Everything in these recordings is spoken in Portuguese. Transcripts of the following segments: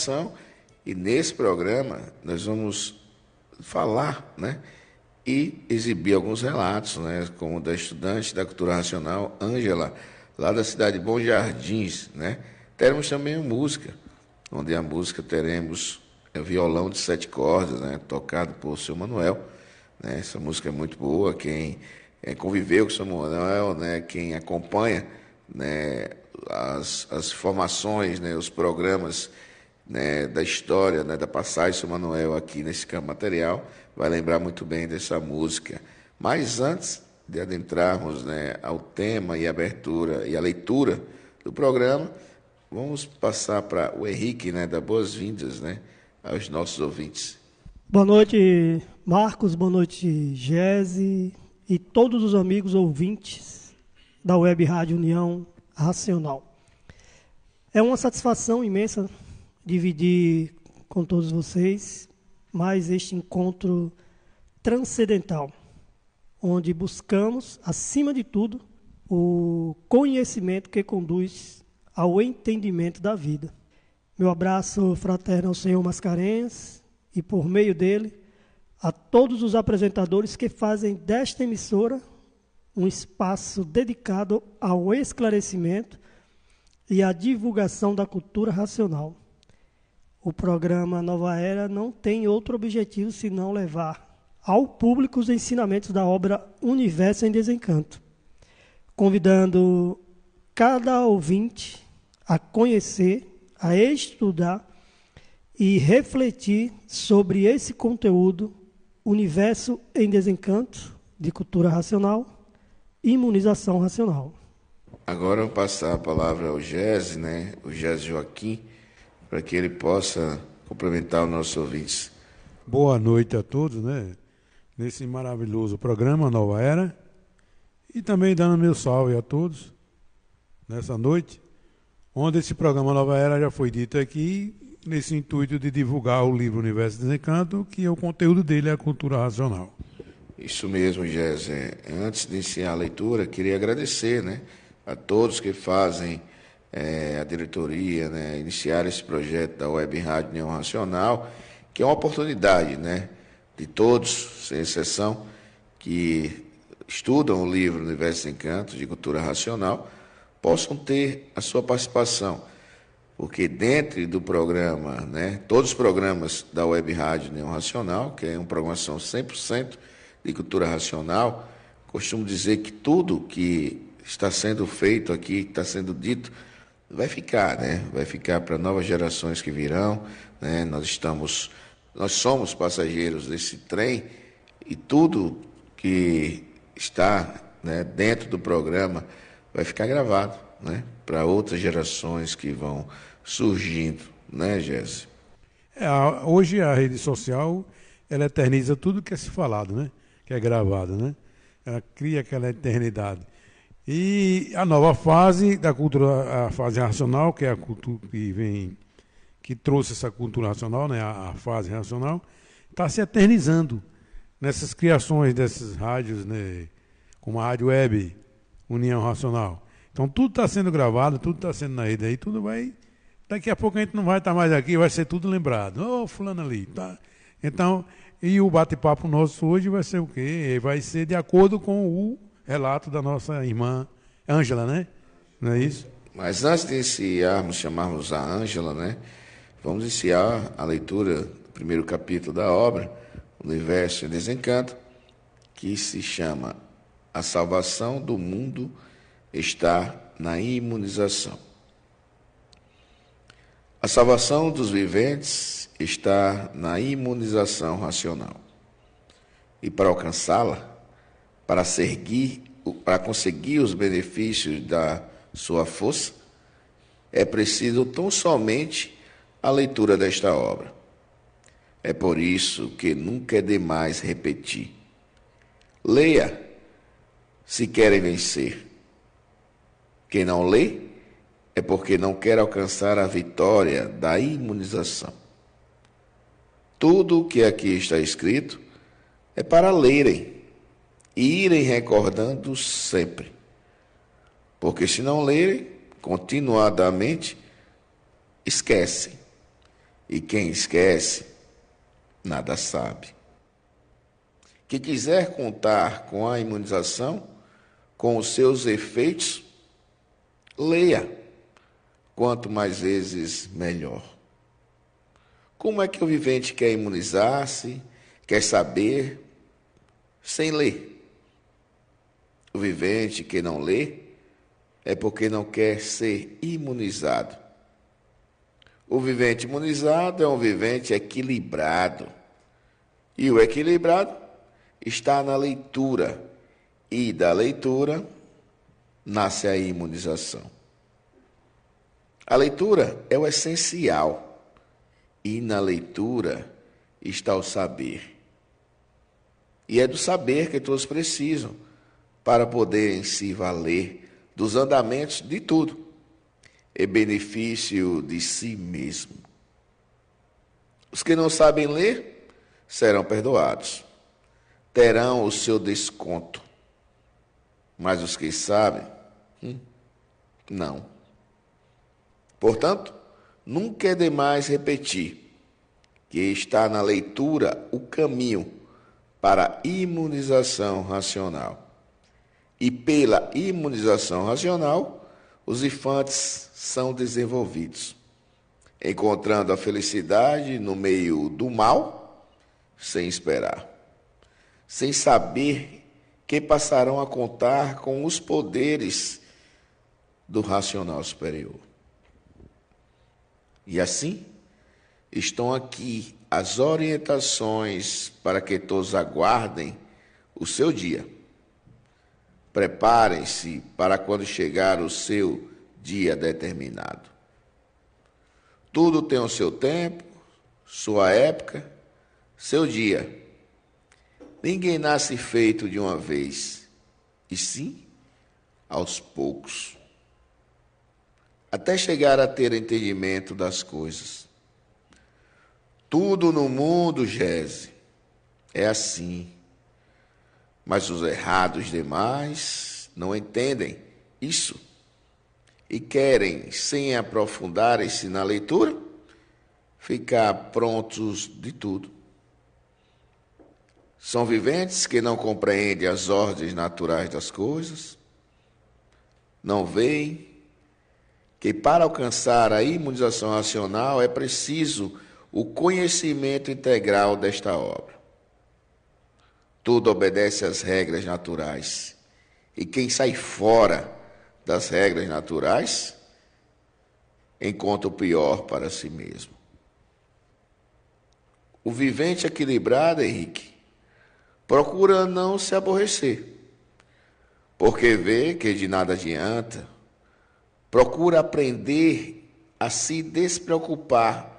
informação, e nesse programa nós vamos falar, né, e exibir alguns relatos, né, como o da estudante da cultura racional, Ângela, lá da cidade de Bom Jardins, né. Teremos também música, onde a música teremos violão de 7 cordas, né, tocado por seu Manuel, né. Essa música é muito boa, quem conviveu com o seu Manuel, né, quem acompanha, né, as formações, né, os programas, né, da história, né, da passagem do seu Manuel aqui nesse campo material, vai lembrar muito bem dessa música. Mas antes de adentrarmos, né, ao tema e abertura e a leitura do programa, vamos passar para o Henrique, né, dar boas-vindas, né, aos nossos ouvintes. Boa noite, Marcos, boa noite, Gese e todos os amigos ouvintes da Web Rádio União Racional. É uma satisfação imensa dividir com todos vocês mais este encontro transcendental, onde buscamos, acima de tudo, o conhecimento que conduz ao entendimento da vida. Meu abraço fraterno ao senhor Mascarenhas e, por meio dele, a todos os apresentadores que fazem desta emissora um espaço dedicado ao esclarecimento e à divulgação da cultura racional. O programa Nova Era não tem outro objetivo senão levar ao público os ensinamentos da obra Universo em Desencanto, convidando cada ouvinte a conhecer, a estudar e refletir sobre esse conteúdo Universo em Desencanto de cultura racional e imunização racional. Agora eu vou passar a palavra ao Gese, né, o Gese Joaquim, para que ele possa complementar os nossos ouvintes. Boa noite a todos, né? Nesse maravilhoso programa Nova Era. E também dando meu salve a todos nessa noite, onde esse programa Nova Era já foi dito aqui, nesse intuito de divulgar o livro Universo Desencanto, que o conteúdo dele é a cultura racional. Isso mesmo, Gese. Antes de iniciar a leitura, queria agradecer, né, a todos que fazem a diretoria, né, iniciar esse projeto da Web Rádio União Racional, que é uma oportunidade, né, de todos, sem exceção, que estudam o livro Universo Encanto de Cultura Racional, possam ter a sua participação, porque dentro do programa, né, todos os programas da Web Rádio União Racional, que é uma programação 100% de cultura racional, costumo dizer que tudo que está sendo feito aqui, está sendo dito, vai ficar, né? Vai ficar para novas gerações que virão, né? Nós somos passageiros desse trem e tudo que está, né, dentro do programa vai ficar gravado, né, para outras gerações que vão surgindo, né, Gese? Hoje a rede social, ela eterniza tudo que é se falado, né? Que é gravado, né? Ela cria aquela eternidade. E a nova fase da cultura, a fase racional, que é a cultura que trouxe essa cultura racional, né, a fase racional, está se eternizando nessas criações dessas rádios, né, como a Rádio Web, União Racional. Então tudo está sendo gravado, tudo está sendo na rede aí, tudo vai. Daqui a pouco a gente não vai estar mais aqui, vai ser tudo lembrado. Fulano ali, tá? Então, e o bate-papo nosso hoje vai ser o quê? Vai ser de acordo com o relato da nossa irmã Ângela, né? Não é isso? Mas antes de chamarmos a Ângela, né? Vamos iniciar a leitura do primeiro capítulo da obra, Universo em Desencanto, que se chama A Salvação do Mundo está na imunização. A salvação dos viventes está na imunização racional. E para alcançá-la, para conseguir os benefícios da sua força, é preciso tão somente a leitura desta obra. É por isso que nunca é demais repetir. Leia, se querem vencer. Quem não lê é porque não quer alcançar a vitória da imunização. Tudo o que aqui está escrito é para lerem e irem recordando sempre. Porque se não lerem, continuadamente, esquecem. E quem esquece, nada sabe. Quem quiser contar com a imunização, com os seus efeitos, leia. Quanto mais vezes, melhor. Como é que o vivente quer imunizar-se, quer saber, sem ler? O vivente que não lê é porque não quer ser imunizado. O vivente imunizado é um vivente equilibrado. E o equilibrado está na leitura. E da leitura nasce a imunização. A leitura é o essencial. E na leitura está o saber. E é do saber que todos precisam para poderem se valer dos andamentos de tudo, em benefício de si mesmo. Os que não sabem ler serão perdoados, terão o seu desconto. Mas os que sabem, não. Portanto, nunca é demais repetir que está na leitura o caminho para a imunização racional. E pela imunização racional, os infantes são desenvolvidos, encontrando a felicidade no meio do mal, sem esperar, sem saber que passarão a contar com os poderes do racional superior. E assim, estão aqui as orientações para que todos aguardem o seu dia. Preparem-se para quando chegar o seu dia determinado. Tudo tem o seu tempo, sua época, seu dia. Ninguém nasce feito de uma vez, e sim aos poucos, até chegar a ter entendimento das coisas. Tudo no mundo, Gese, é assim. Mas os errados demais não entendem isso e querem, sem aprofundarem-se na leitura, ficar prontos de tudo. São viventes que não compreendem as ordens naturais das coisas, não veem que para alcançar a imunização racional é preciso o conhecimento integral desta obra. Tudo obedece às regras naturais. E quem sai fora das regras naturais encontra o pior para si mesmo. O vivente equilibrado, Henrique, procura não se aborrecer, porque vê que de nada adianta. Procura aprender a se despreocupar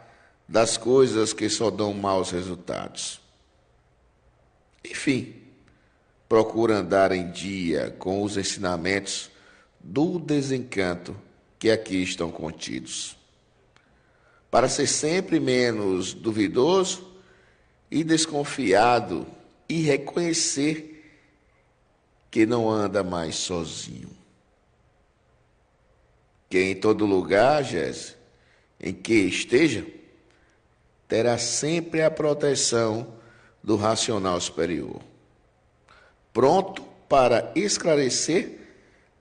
das coisas que só dão maus resultados. Enfim, procura andar em dia com os ensinamentos do desencanto que aqui estão contidos, para ser sempre menos duvidoso e desconfiado e reconhecer que não anda mais sozinho. Que em todo lugar, Gese, em que esteja, terá sempre a proteção do racional superior, pronto para esclarecer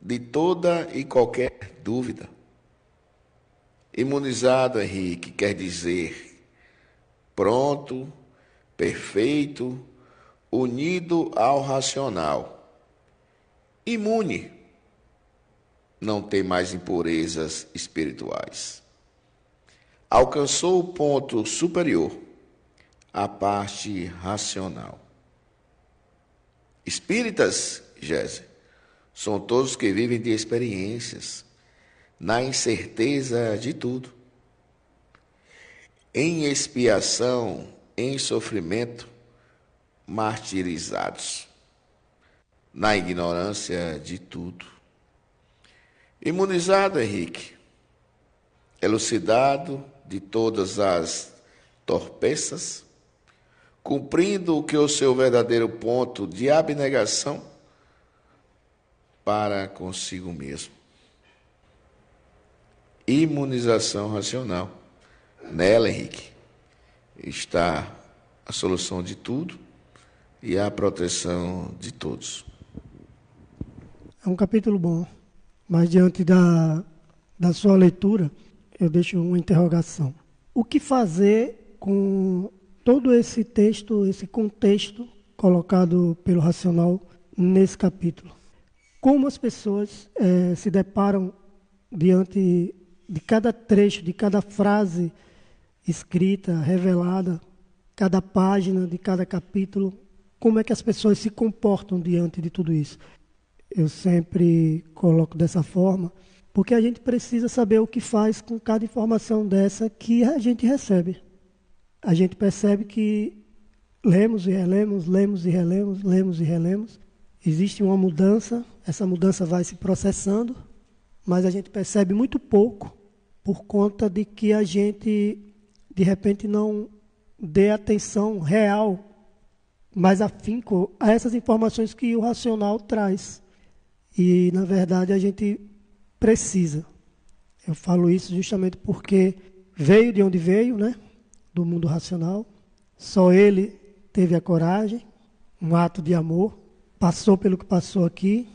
de toda e qualquer dúvida. Imunizado, Henrique, quer dizer pronto, perfeito, unido ao racional. Imune, não tem mais impurezas espirituais. Alcançou o ponto superior, a parte racional. Espíritas, Gese, são todos que vivem de experiências, na incerteza de tudo, em expiação, em sofrimento, martirizados, na ignorância de tudo. Imunizado, Henrique, elucidado de todas as torpezas, cumprindo o que é o seu verdadeiro ponto de abnegação para consigo mesmo. Imunização racional. Nela, Henrique, está a solução de tudo e a proteção de todos. É um capítulo bom, mas diante da sua leitura, eu deixo uma interrogação. O que fazer com todo esse texto, esse contexto colocado pelo Racional nesse capítulo? Como as pessoas se deparam diante de cada trecho, de cada frase escrita, revelada, cada página de cada capítulo, como é que as pessoas se comportam diante de tudo isso? Eu sempre coloco dessa forma, porque a gente precisa saber o que faz com cada informação dessa que a gente recebe. A gente percebe que lemos e relemos, lemos e relemos, lemos e relemos. Existe uma mudança, essa mudança vai se processando, mas a gente percebe muito pouco por conta de que a gente, de repente, não dê atenção real, mais afinco a essas informações que o racional traz. E, na verdade, a gente precisa. Eu falo isso justamente porque veio de onde veio, né? Do mundo racional. Só ele teve a coragem, um ato de amor, passou pelo que passou aqui,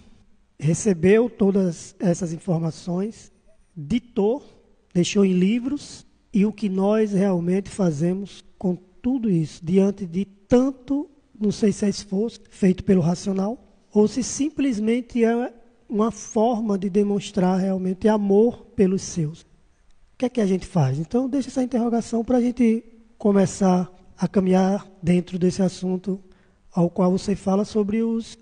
recebeu todas essas informações, ditou, deixou em livros, e o que nós realmente fazemos com tudo isso, diante de tanto, não sei se é esforço, feito pelo racional, ou se simplesmente é uma forma de demonstrar realmente amor pelos seus. O que é que a gente faz? Então, deixa essa interrogação para a gente começar a caminhar dentro desse assunto ao qual você fala sobre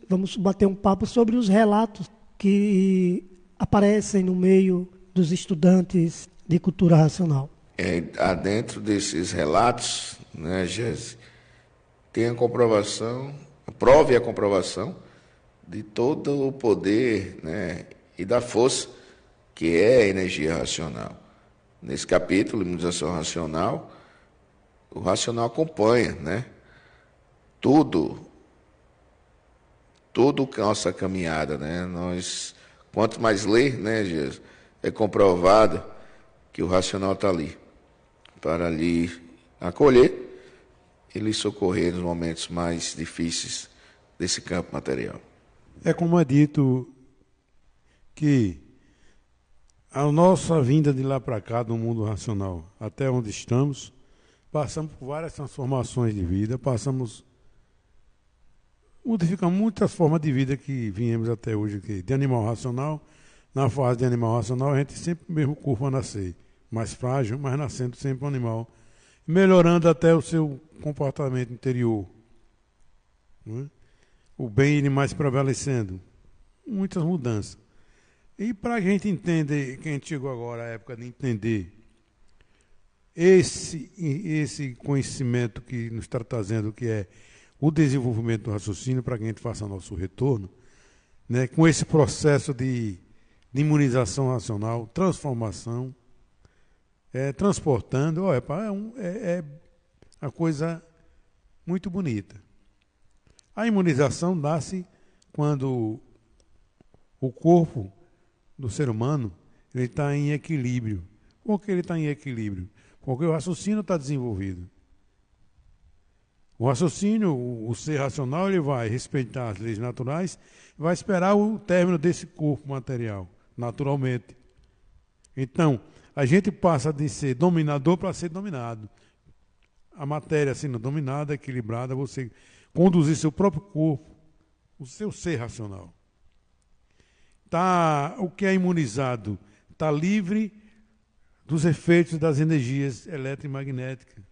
vamos bater um papo sobre os relatos que aparecem no meio dos estudantes de cultura racional. Dentro desses relatos, né, Jéssica, tem a comprovação, a prova e a comprovação de todo o poder, né, e da força que é a energia racional. Nesse capítulo, Imunização Racional, o racional acompanha, né, tudo que a nossa caminhada, né, quanto mais ler, né, Jesus, é comprovado que o racional está ali, para lhe acolher e lhe socorrer nos momentos mais difíceis desse campo material. É como é dito que a nossa vinda de lá para cá, do mundo racional, até onde estamos, passamos por várias transformações de vida, modificamos muitas formas de vida que viemos até hoje aqui. De animal racional, na fase de animal racional, a gente sempre o mesmo corpo a nascer, mais frágil, mas nascendo sempre um animal, melhorando até o seu comportamento interior, não é? O bem ele mais prevalecendo, muitas mudanças. E para a gente entender, que a gente chegou agora à época de entender esse conhecimento que nos está trazendo, que é o desenvolvimento do raciocínio, para que a gente faça nosso retorno, né, com esse processo de imunização racional, transformação, transportando, é uma coisa muito bonita. A imunização dá-se quando o corpo do ser humano ele está em equilíbrio. Por que ele está em equilíbrio? Porque o raciocínio está desenvolvido. O raciocínio, o ser racional, ele vai respeitar as leis naturais, vai esperar o término desse corpo material, naturalmente. Então, a gente passa de ser dominador para ser dominado. A matéria sendo dominada, equilibrada, você conduzir seu próprio corpo, o seu ser racional. O que é imunizado está livre dos efeitos das energias eletromagnéticas,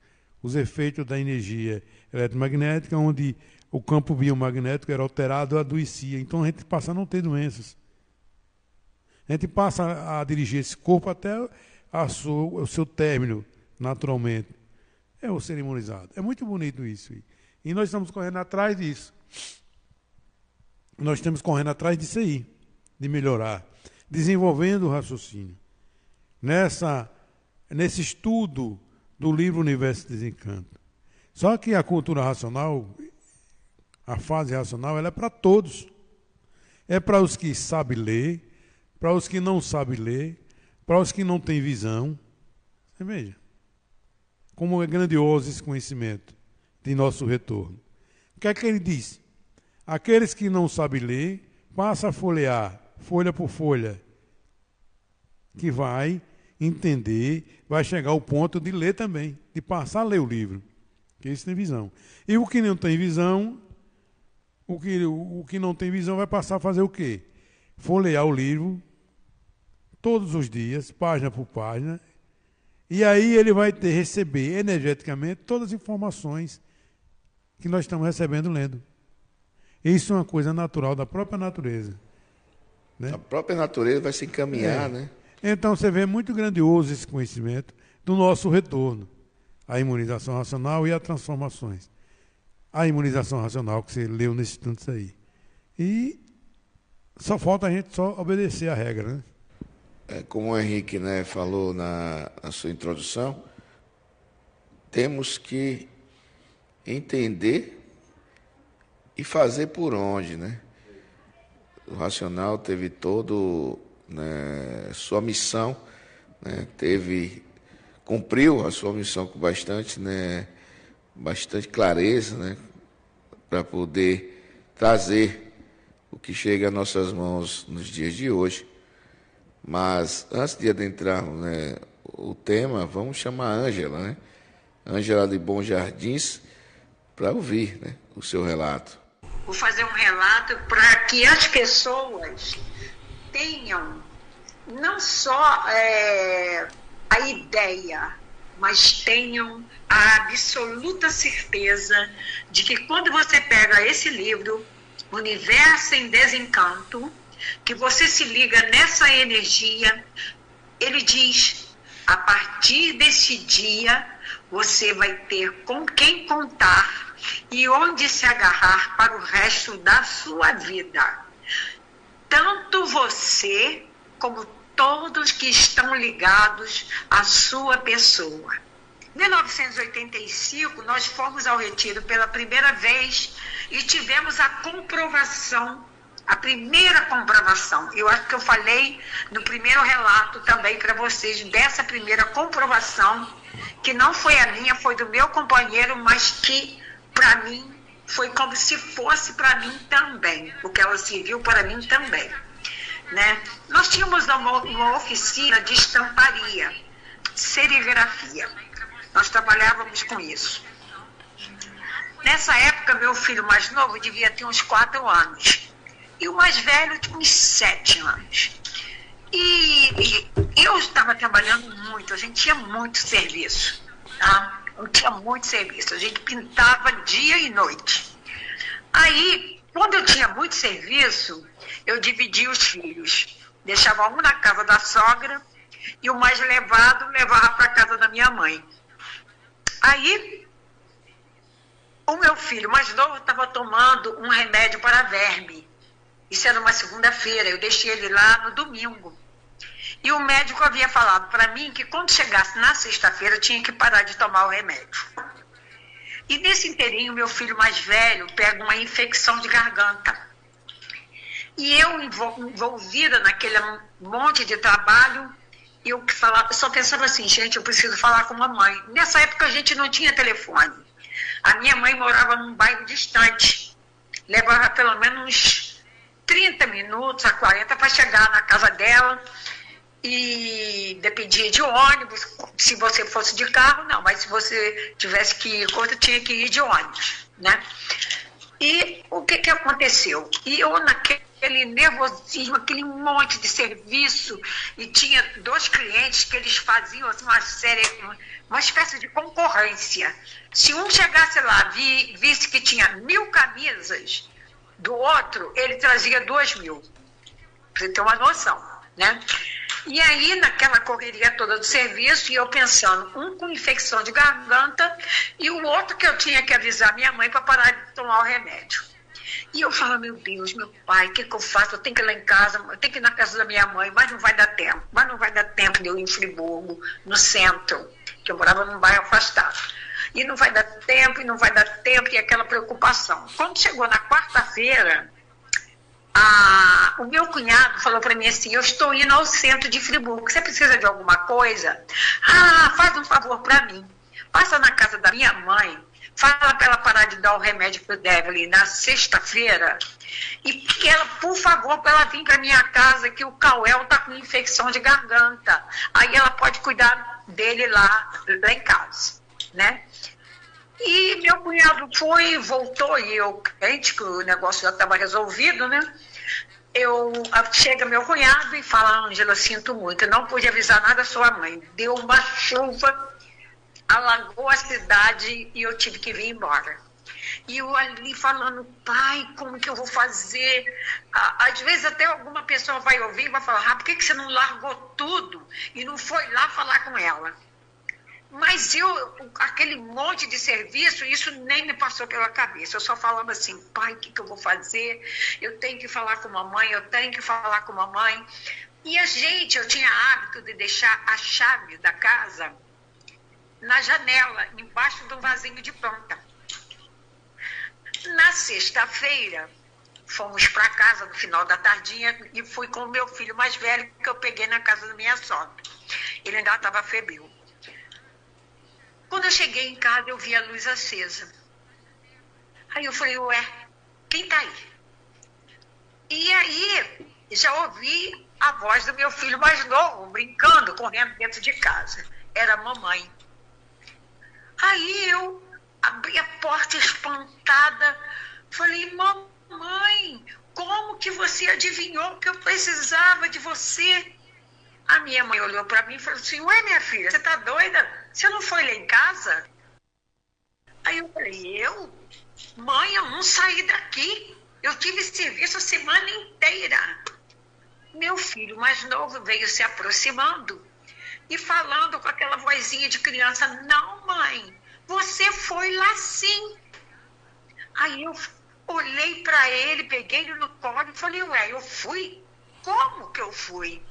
os efeitos da energia eletromagnética, onde o campo biomagnético era alterado, adoecia. Então a gente passa a não ter doenças. A gente passa a dirigir esse corpo até o seu término, naturalmente. É o ser imunizado. É muito bonito isso. E nós estamos correndo atrás disso. Nós estamos correndo atrás disso aí, de melhorar, desenvolvendo o raciocínio. Nesse estudo do livro Universo de Desencanto. Só que a cultura racional, a fase racional, ela é para todos. É para os que sabem ler, para os que não sabem ler, para os que não têm visão. Você veja. como é grandioso esse conhecimento de nosso retorno. O que é que ele diz? Aqueles que não sabem ler, passa a folhear, folha por folha, que vai entender, vai chegar ao ponto de ler também, de passar a ler o livro, que isso tem visão. E o que não tem visão, o que não tem visão vai passar a fazer o quê? Folhear o livro todos os dias, página por página, e aí ele vai receber energeticamente todas as informações que nós estamos recebendo lendo. Isso é uma coisa natural da própria natureza. Né? A própria natureza vai se encaminhar, né? Então você vê muito grandioso esse conhecimento do nosso retorno, a imunização racional e as transformações. A imunização racional que você leu nesses instantes aí. E só falta a gente só obedecer a regra, né? Como o Henrique, né, falou na sua introdução, temos que entender e fazer por onde, né? O racional teve todo, né, sua missão, né, cumpriu a sua missão com bastante clareza, né, para poder trazer o que chega às nossas mãos nos dias de hoje. Mas antes de adentrarmos, né, o tema, vamos chamar a Ângela, né? Ângela de Bom Jardins, para ouvir, né, o seu relato. Vou fazer um relato para que as pessoas tenham não só a ideia, mas tenham a absoluta certeza de que quando você pega esse livro, Universo em Desencanto, que você se liga nessa energia, ele diz, a partir desse dia, você vai ter com quem contar e onde se agarrar para o resto da sua vida. Tanto você como todos que estão ligados à sua pessoa. Em 1985, nós fomos ao retiro pela primeira vez e tivemos a comprovação, a primeira comprovação. Eu acho que eu falei no primeiro relato também para vocês dessa primeira comprovação, que não foi a minha, foi do meu companheiro, mas que para mim foi como se fosse para mim também, porque ela serviu para mim também. Né? Nós tínhamos uma oficina de estamparia, serigrafia. Nós trabalhávamos com isso. Nessa época, meu filho mais novo devia ter uns 4 anos. E o mais velho tinha uns 7 anos. E eu estava trabalhando muito, a gente tinha muito serviço. Tá? Eu tinha muito serviço, a gente pintava dia e noite. Aí, quando eu tinha muito serviço, eu dividia os filhos. Deixava um na casa da sogra e o mais levado levava para a casa da minha mãe. Aí, o meu filho mais novo estava tomando um remédio para verme. Isso era uma segunda-feira, eu deixei ele lá no domingo. E o médico havia falado para mim que quando chegasse na sexta-feira eu tinha que parar de tomar o remédio. E nesse inteirinho, meu filho mais velho pega uma infecção de garganta. E eu, envolvida naquele monte de trabalho, eu só pensava assim, gente, eu preciso falar com a mamãe. Nessa época a gente não tinha telefone. A minha mãe morava num bairro distante. Levava pelo menos uns 30 minutos a 40 para chegar na casa dela. E dependia de ônibus. Se você fosse de carro, não. Mas se você tivesse que ir, tinha que ir de ônibus, né? E o que aconteceu? E eu naquele nervosismo, aquele monte de serviço, e tinha 2 clientes que eles faziam assim, uma espécie de concorrência. Se um chegasse lá, visse que tinha 1000 camisas do outro, ele trazia 2000. Pra você ter uma noção, né? E aí, naquela correria toda do serviço, e eu pensando, um com infecção de garganta e o outro que eu tinha que avisar minha mãe para parar de tomar o remédio. E eu falo, meu Deus, meu pai, o que eu faço? Eu tenho que ir lá em casa, eu tenho que ir na casa da minha mãe, mas não vai dar tempo. Mas não vai dar tempo de eu ir em Friburgo, no centro, que eu morava num bairro afastado. E não vai dar tempo, e aquela preocupação. Quando chegou na quarta-feira, o meu cunhado falou para mim assim, eu estou indo ao centro de Friburgo, você precisa de alguma coisa? Faz um favor para mim. Passa na casa da minha mãe, fala para ela parar de dar o remédio pro Devlin na sexta-feira e que ela, por favor, para ela vir para minha casa, que o Cauel tá com infecção de garganta. Aí ela pode cuidar dele lá em casa, né? E meu cunhado foi, voltou, e eu crente que o negócio já estava resolvido, né? Chega meu cunhado e fala: Ângela, sinto muito, eu não pude avisar nada à sua mãe. Deu uma chuva, alagou a cidade e eu tive que vir embora. E eu ali falando: pai, como que eu vou fazer? Às vezes até alguma pessoa vai ouvir e vai falar: por que você não largou tudo e não foi lá falar com ela? Mas aquele monte de serviço, isso nem me passou pela cabeça. Eu só falava assim: pai, o que eu vou fazer? Eu tenho que falar com a mamãe, eu tenho que falar com a mamãe. E eu tinha hábito de deixar a chave da casa na janela, embaixo do vasinho de planta. Na sexta-feira, fomos para casa no final da tardinha e fui com o meu filho mais velho, que eu peguei na casa da minha sogra. Ele ainda estava febril. Quando eu cheguei em casa, eu vi a luz acesa. Aí eu falei: ué, quem tá aí? E aí, já ouvi a voz do meu filho mais novo, brincando, correndo dentro de casa. Era a mamãe. Aí eu abri a porta espantada, falei: mamãe, como que você adivinhou que eu precisava de você? A minha mãe olhou para mim e falou assim: ué, minha filha, você tá doida? Você não foi lá em casa? Aí eu falei: mãe, eu não saí daqui. Eu tive serviço a semana inteira. Meu filho mais novo veio se aproximando e falando com aquela vozinha de criança: não, mãe, você foi lá sim. Aí eu olhei para ele, peguei ele no colo e falei: ué, eu fui? Como que eu fui?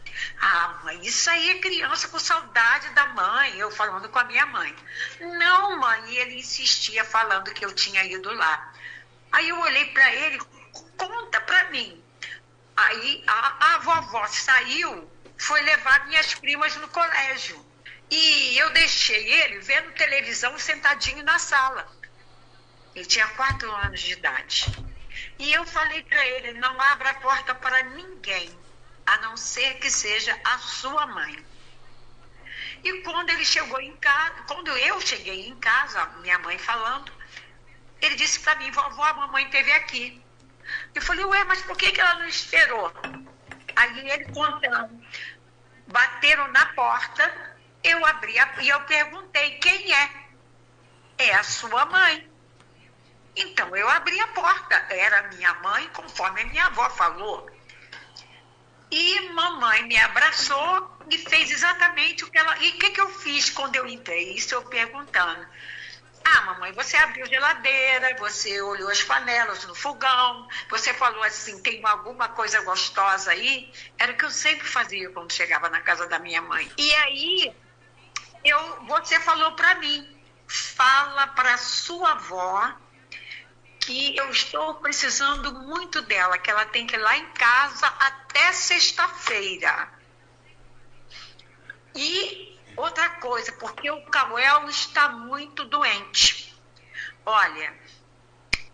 Mãe, isso aí é criança com saudade da mãe. Eu falando com a minha mãe: não, mãe. E ele insistia falando que eu tinha ido lá. Aí eu olhei para ele: conta para mim. Aí a vovó saiu, foi levar minhas primas no colégio. E eu deixei ele vendo televisão sentadinho na sala. Ele tinha 4 anos de idade. E eu falei para ele: não abra a porta para ninguém, a não ser que seja a sua mãe. E quando ele chegou em casa, quando eu cheguei em casa, minha mãe falando, ele disse para mim: vovó, a mamãe esteve aqui. Eu falei: ué, mas por que ela não esperou? Aí ele contando, bateram na porta, eu abri e eu perguntei: quem é? É a sua mãe. Então eu abri a porta, era minha mãe, conforme a minha avó falou. E mamãe me abraçou e fez exatamente o que ela... E o que eu fiz quando eu entrei? Isso eu perguntando: mamãe, você abriu a geladeira, você olhou as panelas no fogão, você falou assim: tem alguma coisa gostosa aí? Era o que eu sempre fazia quando chegava na casa da minha mãe. E aí, você falou para mim: fala para sua avó que eu estou precisando muito dela, que ela tem que ir lá em casa até sexta-feira. E outra coisa, porque o Cauel está muito doente. Olha,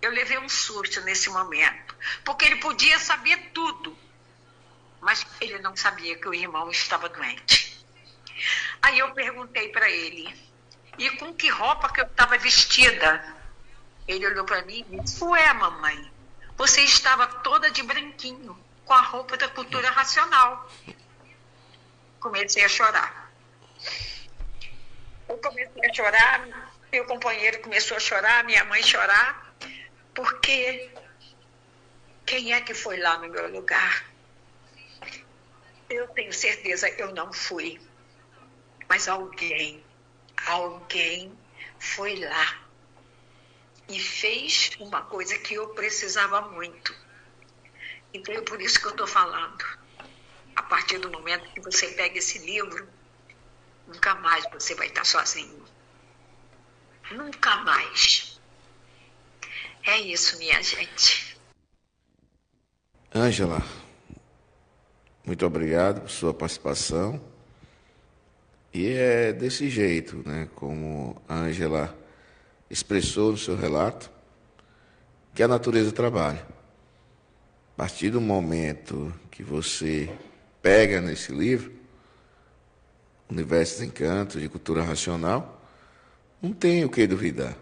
eu levei um susto nesse momento, porque ele podia saber tudo, mas ele não sabia que o irmão estava doente. Aí eu perguntei para ele: e com que roupa que eu estava vestida? Ele olhou para mim e disse: ué, mamãe, você estava toda de branquinho, com a roupa da cultura racional. Comecei a chorar. Eu comecei a chorar, meu companheiro começou a chorar, minha mãe chorar, porque quem é que foi lá no meu lugar? Eu tenho certeza, eu não fui, mas alguém foi lá e fez uma coisa que eu precisava muito. Então é por isso que eu estou falando. A partir do momento que você pega esse livro, nunca mais você vai estar sozinho. Nunca mais. É isso, minha gente. Ângela, muito obrigado por sua participação. E é desse jeito, né, como a Ângela expressou no seu relato, que a natureza trabalha. A partir do momento que você pega nesse livro, Universo dos Encantos, de Cultura Racional, não tem o que duvidar.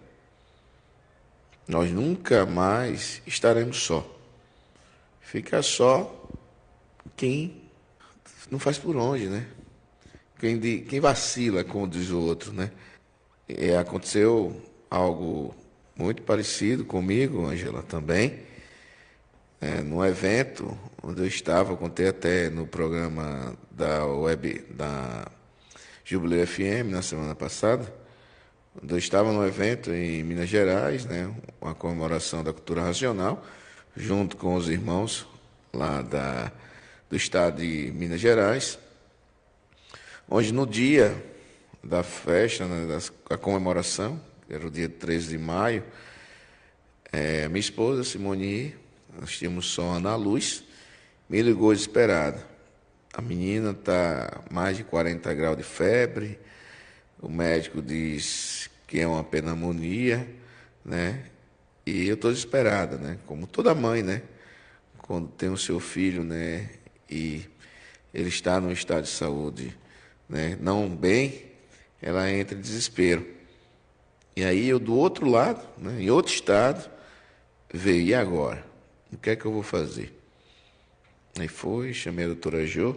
Nós nunca mais estaremos só. Fica só quem não faz por onde, né? Quem vacila, como diz o outro, né? E aconteceu algo muito parecido comigo, Ângela, também. Num evento onde eu estava, contei até no programa da web da Jubileu FM na semana passada, onde eu estava num evento em Minas Gerais, né, uma comemoração da cultura racional, junto com os irmãos lá do estado de Minas Gerais, onde no dia da festa, né, da comemoração, que era o dia 13 de maio, minha esposa, Simone, nós tínhamos som na luz, me ligou desesperada. A menina está mais de 40 graus de febre, o médico diz que é uma pneumonia, né? E eu estou desesperada, né? Como toda mãe, né? Quando tem o seu filho, né? E ele está num estado de saúde, né, não bem, ela entra em desespero. E aí eu do outro lado, né, em outro estado, veio, e agora? O que é que eu vou fazer? Aí chamei a doutora Jo,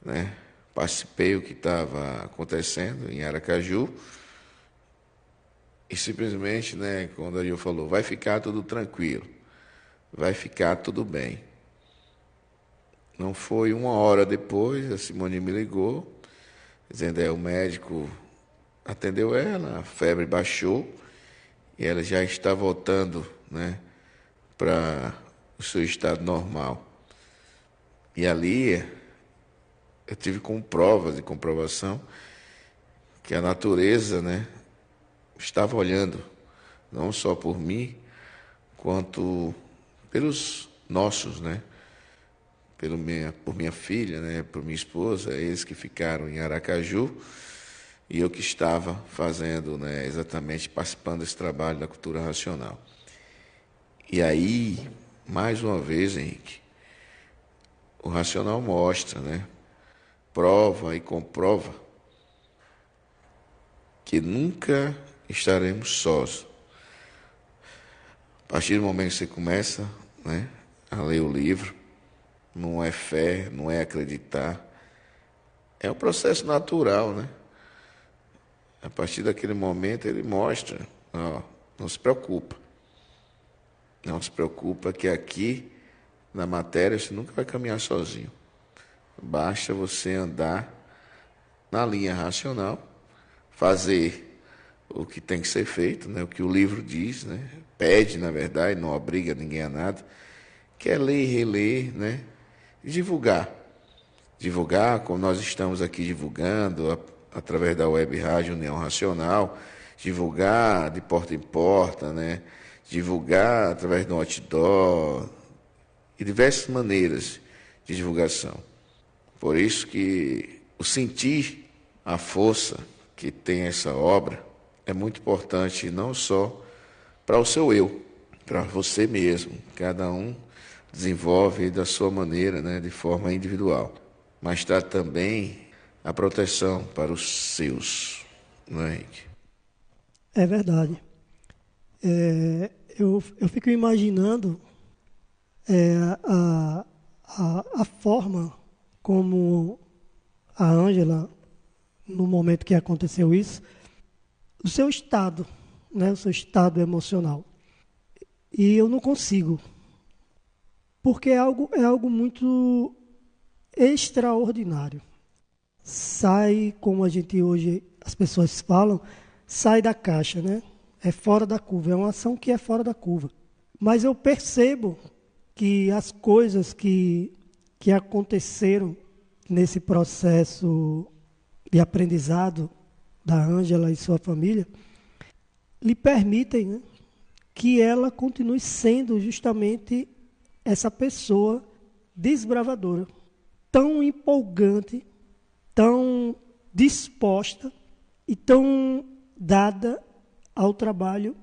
né, participei do que estava acontecendo em Aracaju, e simplesmente, né, quando a Jo falou, vai ficar tudo tranquilo, vai ficar tudo bem. Não foi uma hora depois, a Simone me ligou, dizendo o médico atendeu ela, a febre baixou, e ela já está voltando, né, para o seu estado normal. E ali eu tive como provas de comprovação que a natureza, né, estava olhando, não só por mim, quanto pelos nossos, né, por minha filha, né, por minha esposa, eles que ficaram em Aracaju, e eu que estava fazendo, né, exatamente participando desse trabalho da cultura racional. E aí, mais uma vez, Henrique, o racional mostra, né, prova e comprova que nunca estaremos sós. A partir do momento que você começa, né, a ler o livro, não é fé, não é acreditar, é um processo natural, né? A partir daquele momento ele mostra, não se preocupa. Não se preocupa que aqui, na matéria, você nunca vai caminhar sozinho. Basta você andar na linha racional, fazer o que tem que ser feito, né? O que o livro diz, né? Pede, na verdade, não obriga ninguém a nada, que é ler e reler, né? E divulgar. Divulgar, como nós estamos aqui divulgando, através da web rádio União Racional, divulgar de porta em porta, né? Divulgar através do outdoor e diversas maneiras de divulgação. Por isso que o sentir a força que tem essa obra é muito importante, não só para o seu eu, para você mesmo. Cada um desenvolve da sua maneira, né, de forma individual. Mas está também a proteção para os seus, não é, Henrique? É verdade. Eu fico imaginando a forma como a Ângela, no momento que aconteceu isso, o seu estado, né, o seu estado emocional. E eu não consigo, porque é algo muito extraordinário. Sai, como a gente hoje, as pessoas falam, sai da caixa, né? É fora da curva, é uma ação que é fora da curva. Mas eu percebo que as coisas que aconteceram nesse processo de aprendizado da Ângela e sua família lhe permitem, né, que ela continue sendo justamente essa pessoa desbravadora, tão empolgante, tão disposta e tão dada ao trabalho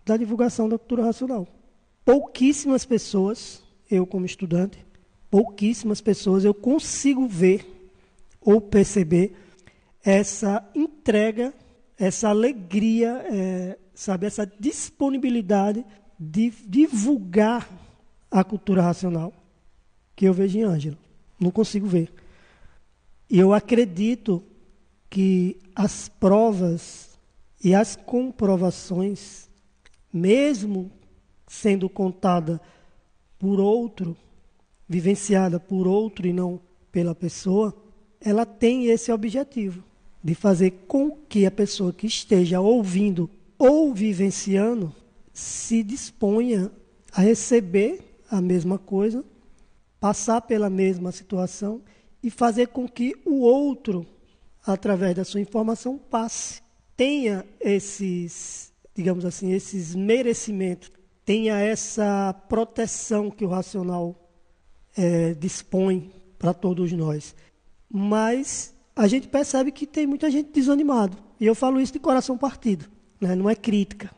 da divulgação da cultura racional. Pouquíssimas pessoas, eu como estudante, pouquíssimas pessoas eu consigo ver ou perceber essa entrega, essa alegria, sabe, essa disponibilidade de divulgar a cultura racional que eu vejo em Ângela. Não consigo ver. E eu acredito que as provas e as comprovações, mesmo sendo contada por outro, vivenciada por outro e não pela pessoa, ela tem esse objetivo de fazer com que a pessoa que esteja ouvindo ou vivenciando se disponha a receber a mesma coisa, passar pela mesma situação e fazer com que o outro, através da sua informação, passe. Tenha esses, digamos assim, esses merecimentos, tenha essa proteção que o racional dispõe para todos nós. Mas a gente percebe que tem muita gente desanimada. E eu falo isso de coração partido, né? Não é crítica,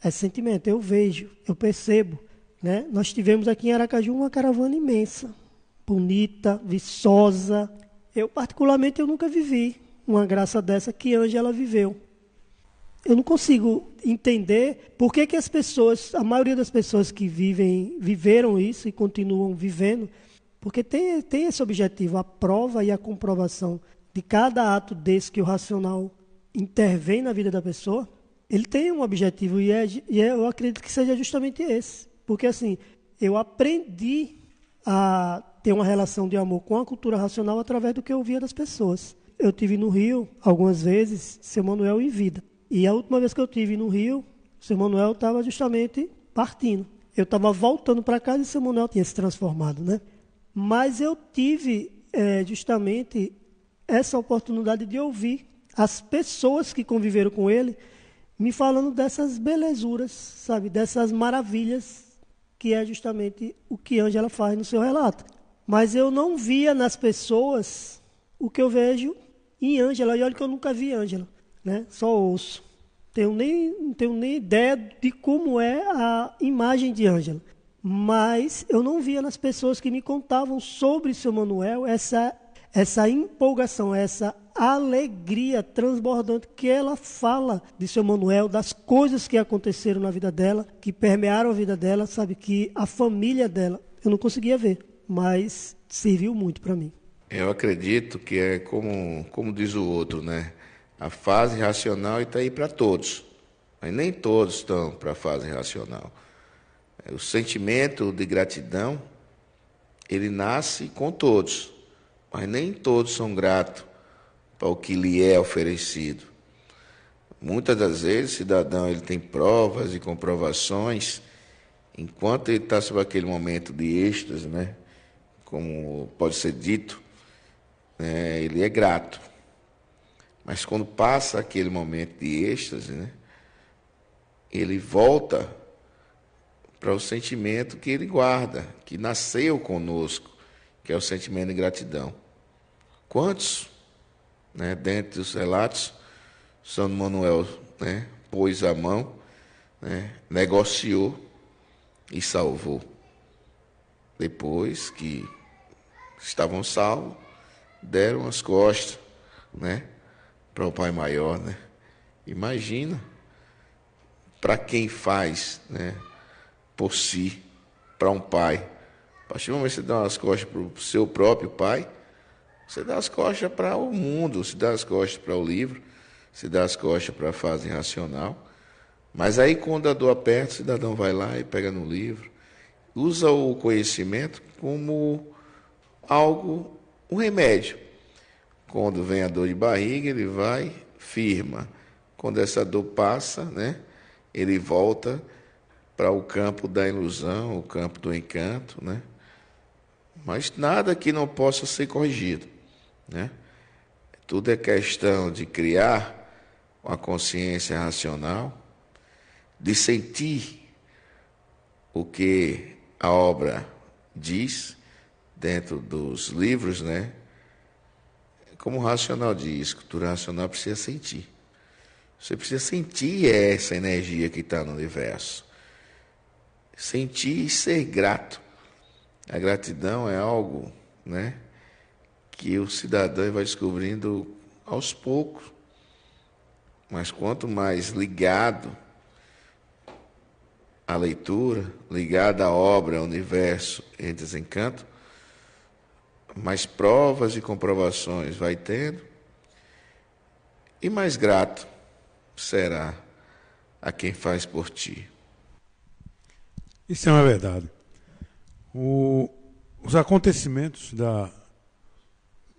é sentimento. Eu vejo, eu percebo. Né? Nós tivemos aqui em Aracaju uma caravana imensa, bonita, viçosa. Eu, particularmente, eu nunca vivi uma graça dessa que Ângela viveu. Eu não consigo entender por que as pessoas, a maioria das pessoas que viveram isso e continuam vivendo, porque tem esse objetivo, a prova e a comprovação de cada ato desse que o racional intervém na vida da pessoa, ele tem um objetivo e eu acredito que seja justamente esse. Porque assim, eu aprendi a ter uma relação de amor com a cultura racional através do que eu via das pessoas. Eu tive no Rio, algumas vezes, seu Manuel em vida. E a última vez que eu tive no Rio, o seu Manuel estava justamente partindo. Eu estava voltando para casa e o seu Manuel tinha se transformado, né? Mas eu tive justamente essa oportunidade de ouvir as pessoas que conviveram com ele me falando dessas belezuras, sabe? Dessas maravilhas que é justamente o que Ângela faz no seu relato. Mas eu não via nas pessoas o que eu vejo em Ângela, e olha que eu nunca vi Ângela, né? Só ouço. Não tenho nem ideia de como é a imagem de Ângela. Mas eu não via nas pessoas que me contavam sobre seu Manuel essa empolgação, essa alegria transbordante que ela fala de seu Manuel, das coisas que aconteceram na vida dela, que permearam a vida dela, sabe, que a família dela, eu não conseguia ver, mas serviu muito para mim. Eu acredito que é como diz o outro, né? A fase racional está aí para todos, mas nem todos estão para a fase racional. O sentimento de gratidão, ele nasce com todos, mas nem todos são gratos para o que lhe é oferecido. Muitas das vezes, o cidadão ele tem provas e comprovações, enquanto ele está sob aquele momento de êxtase, né, como pode ser dito, ele é grato. Mas quando passa aquele momento de êxtase, né, ele volta para o sentimento que ele guarda, que nasceu conosco, que é o sentimento de gratidão. Quantos, né, dentre os relatos, São Manuel, né, pôs a mão, né, negociou e salvou. Depois que estavam salvos, deram as costas, né, para o Pai Maior, né? Imagina para quem faz, né, por si, para um pai. A partir do momento que você dá as costas para o seu próprio pai, você dá as costas para o mundo, você dá as costas para o livro, você dá as costas para a fase racional. Mas aí, quando a dor aperta, o cidadão vai lá e pega no livro, usa o conhecimento como algo, um remédio. Quando vem a dor de barriga, ele vai, firma. Quando essa dor passa, né, ele volta para o campo da ilusão, o campo do encanto, né? Mas nada que não possa ser corrigido, né? Tudo é questão de criar uma consciência racional, de sentir o que a obra diz dentro dos livros, né? como o racional diz, cultura racional precisa sentir. Você precisa sentir essa energia que está no universo. Sentir e ser grato. A gratidão é algo, né, que o cidadão vai descobrindo aos poucos. Mas quanto mais ligado à leitura, ligado à obra, ao universo em desencanto, mais provas e comprovações vai tendo, e mais grato será a quem faz por ti. Isso é uma verdade. Os acontecimentos da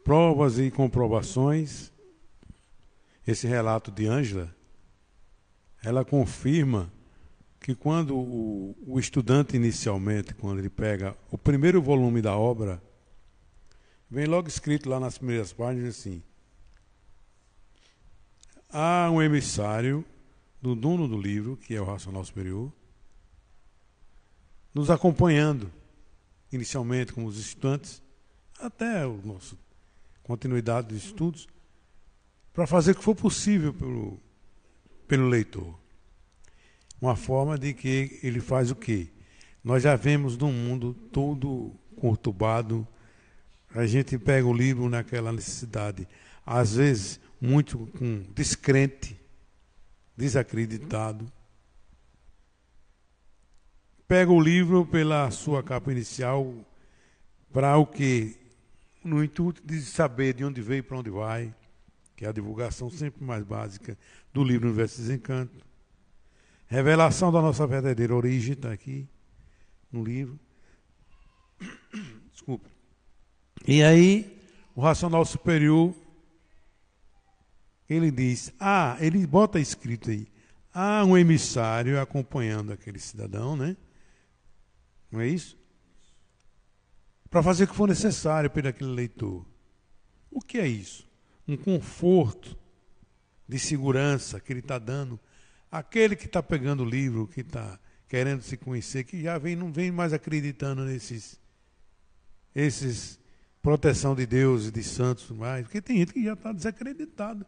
provas e comprovações, esse relato de Ângela, ela confirma que quando o estudante inicialmente, quando ele pega o primeiro volume da obra, vem logo escrito lá nas primeiras páginas assim: há um emissário do dono do livro, que é o Racional Superior, nos acompanhando, inicialmente como os estudantes, até a nossa continuidade de estudos, para fazer o que for possível pelo leitor. Uma forma de que ele faz o quê? Nós já vemos num mundo todo conturbado, a gente pega o livro naquela necessidade, às vezes muito descrente, desacreditado. Pega o livro pela sua capa inicial para o quê? No intuito de saber de onde veio e para onde vai, que é a divulgação sempre mais básica do livro Universo de Desencanto. Revelação da nossa verdadeira origem está aqui no livro. Desculpa. E aí, o Racional Superior, ele diz, ele bota escrito aí, há um emissário acompanhando aquele cidadão, né? Não é isso? Para fazer o que for necessário para aquele leitor. O que é isso? Um conforto de segurança que ele está dando àquele que está pegando o livro, que está querendo se conhecer, que já não vem mais acreditando nesses proteção de Deus e de santos mais, porque tem gente que já está desacreditado.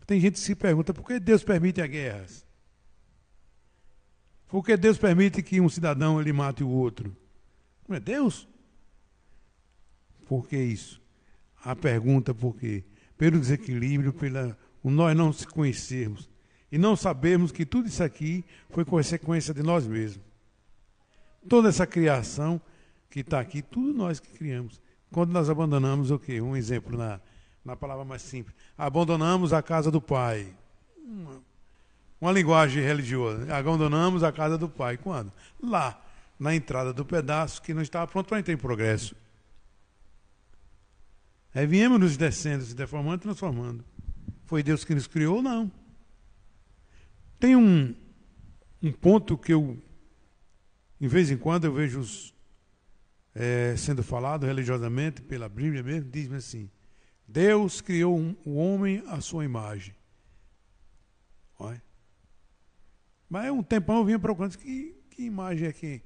Tem gente que se pergunta por que Deus permite as guerras? Por que Deus permite que um cidadão ele mate o outro? Não é Deus? Por que isso? A pergunta por quê? Pelo desequilíbrio, nós não se conhecermos e não sabermos que tudo isso aqui foi consequência de nós mesmos. Toda essa criação que está aqui, tudo nós que criamos. Quando nós abandonamos o quê? Um exemplo na palavra mais simples. Abandonamos a casa do Pai. Uma linguagem religiosa. Abandonamos a casa do Pai. Quando? Lá, na entrada do pedaço que não estava pronto para entrar em progresso. Aí viemos nos descendo, se deformando e transformando. Foi Deus que nos criou? Não. Tem um ponto que de vez em quando eu vejo sendo falado religiosamente pela Bíblia mesmo, diz-me assim: Deus criou o homem à sua imagem. Olha. Mas um tempão eu vinha procurando que imagem é que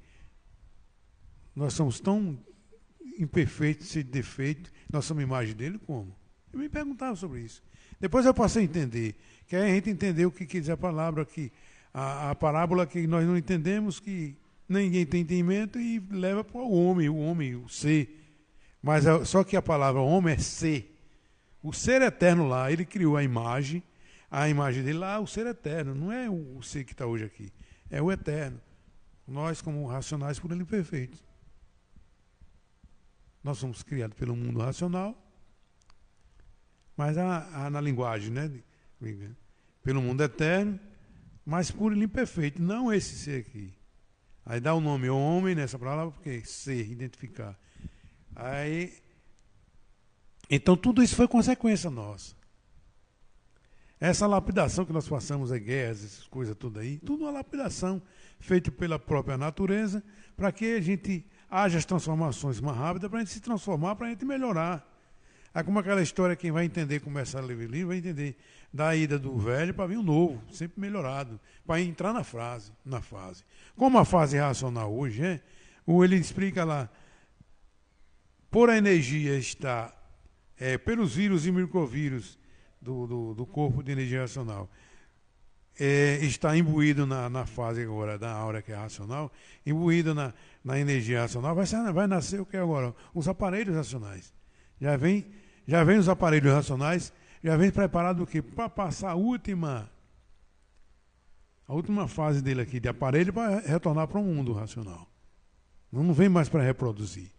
nós somos tão imperfeitos, sem defeito, nós somos imagem dele como? Eu me perguntava sobre isso. Depois eu passei a entender, que aí a gente entendeu o que quer dizer a palavra, que a parábola que nós não entendemos, que ninguém tem entendimento e leva para o homem, o ser. Mas só que a palavra homem é ser. O ser eterno lá, ele criou a imagem dele lá, o ser eterno, não é o ser que está hoje aqui, é o eterno. Nós, como racionais, por ele imperfeitos. Nós somos criados pelo mundo racional, mas na linguagem, né? Pelo mundo eterno, mas por ele imperfeito, não esse ser aqui. Aí dá o nome homem nessa palavra, porque ser, identificar. Então tudo isso foi consequência nossa. Essa lapidação que nós passamos, as guerras, essas coisas tudo aí, tudo uma lapidação feita pela própria natureza, para que a gente haja as transformações mais rápidas, para a gente se transformar, para a gente melhorar. É como aquela história, quem vai entender, começar a ler o livro, vai entender da ida do velho para vir o novo, sempre melhorado, para entrar na fase. Como a fase racional hoje ele explica lá, por a energia estar pelos vírus e microvírus do corpo de energia racional, está imbuído na fase agora da aura que é racional, imbuído na energia racional, vai nascer o que agora? Os aparelhos racionais. Já vem os aparelhos racionais, já vem preparado o quê? Para passar a última fase dele aqui, de aparelho, para retornar para o mundo racional. Não vem mais para reproduzir.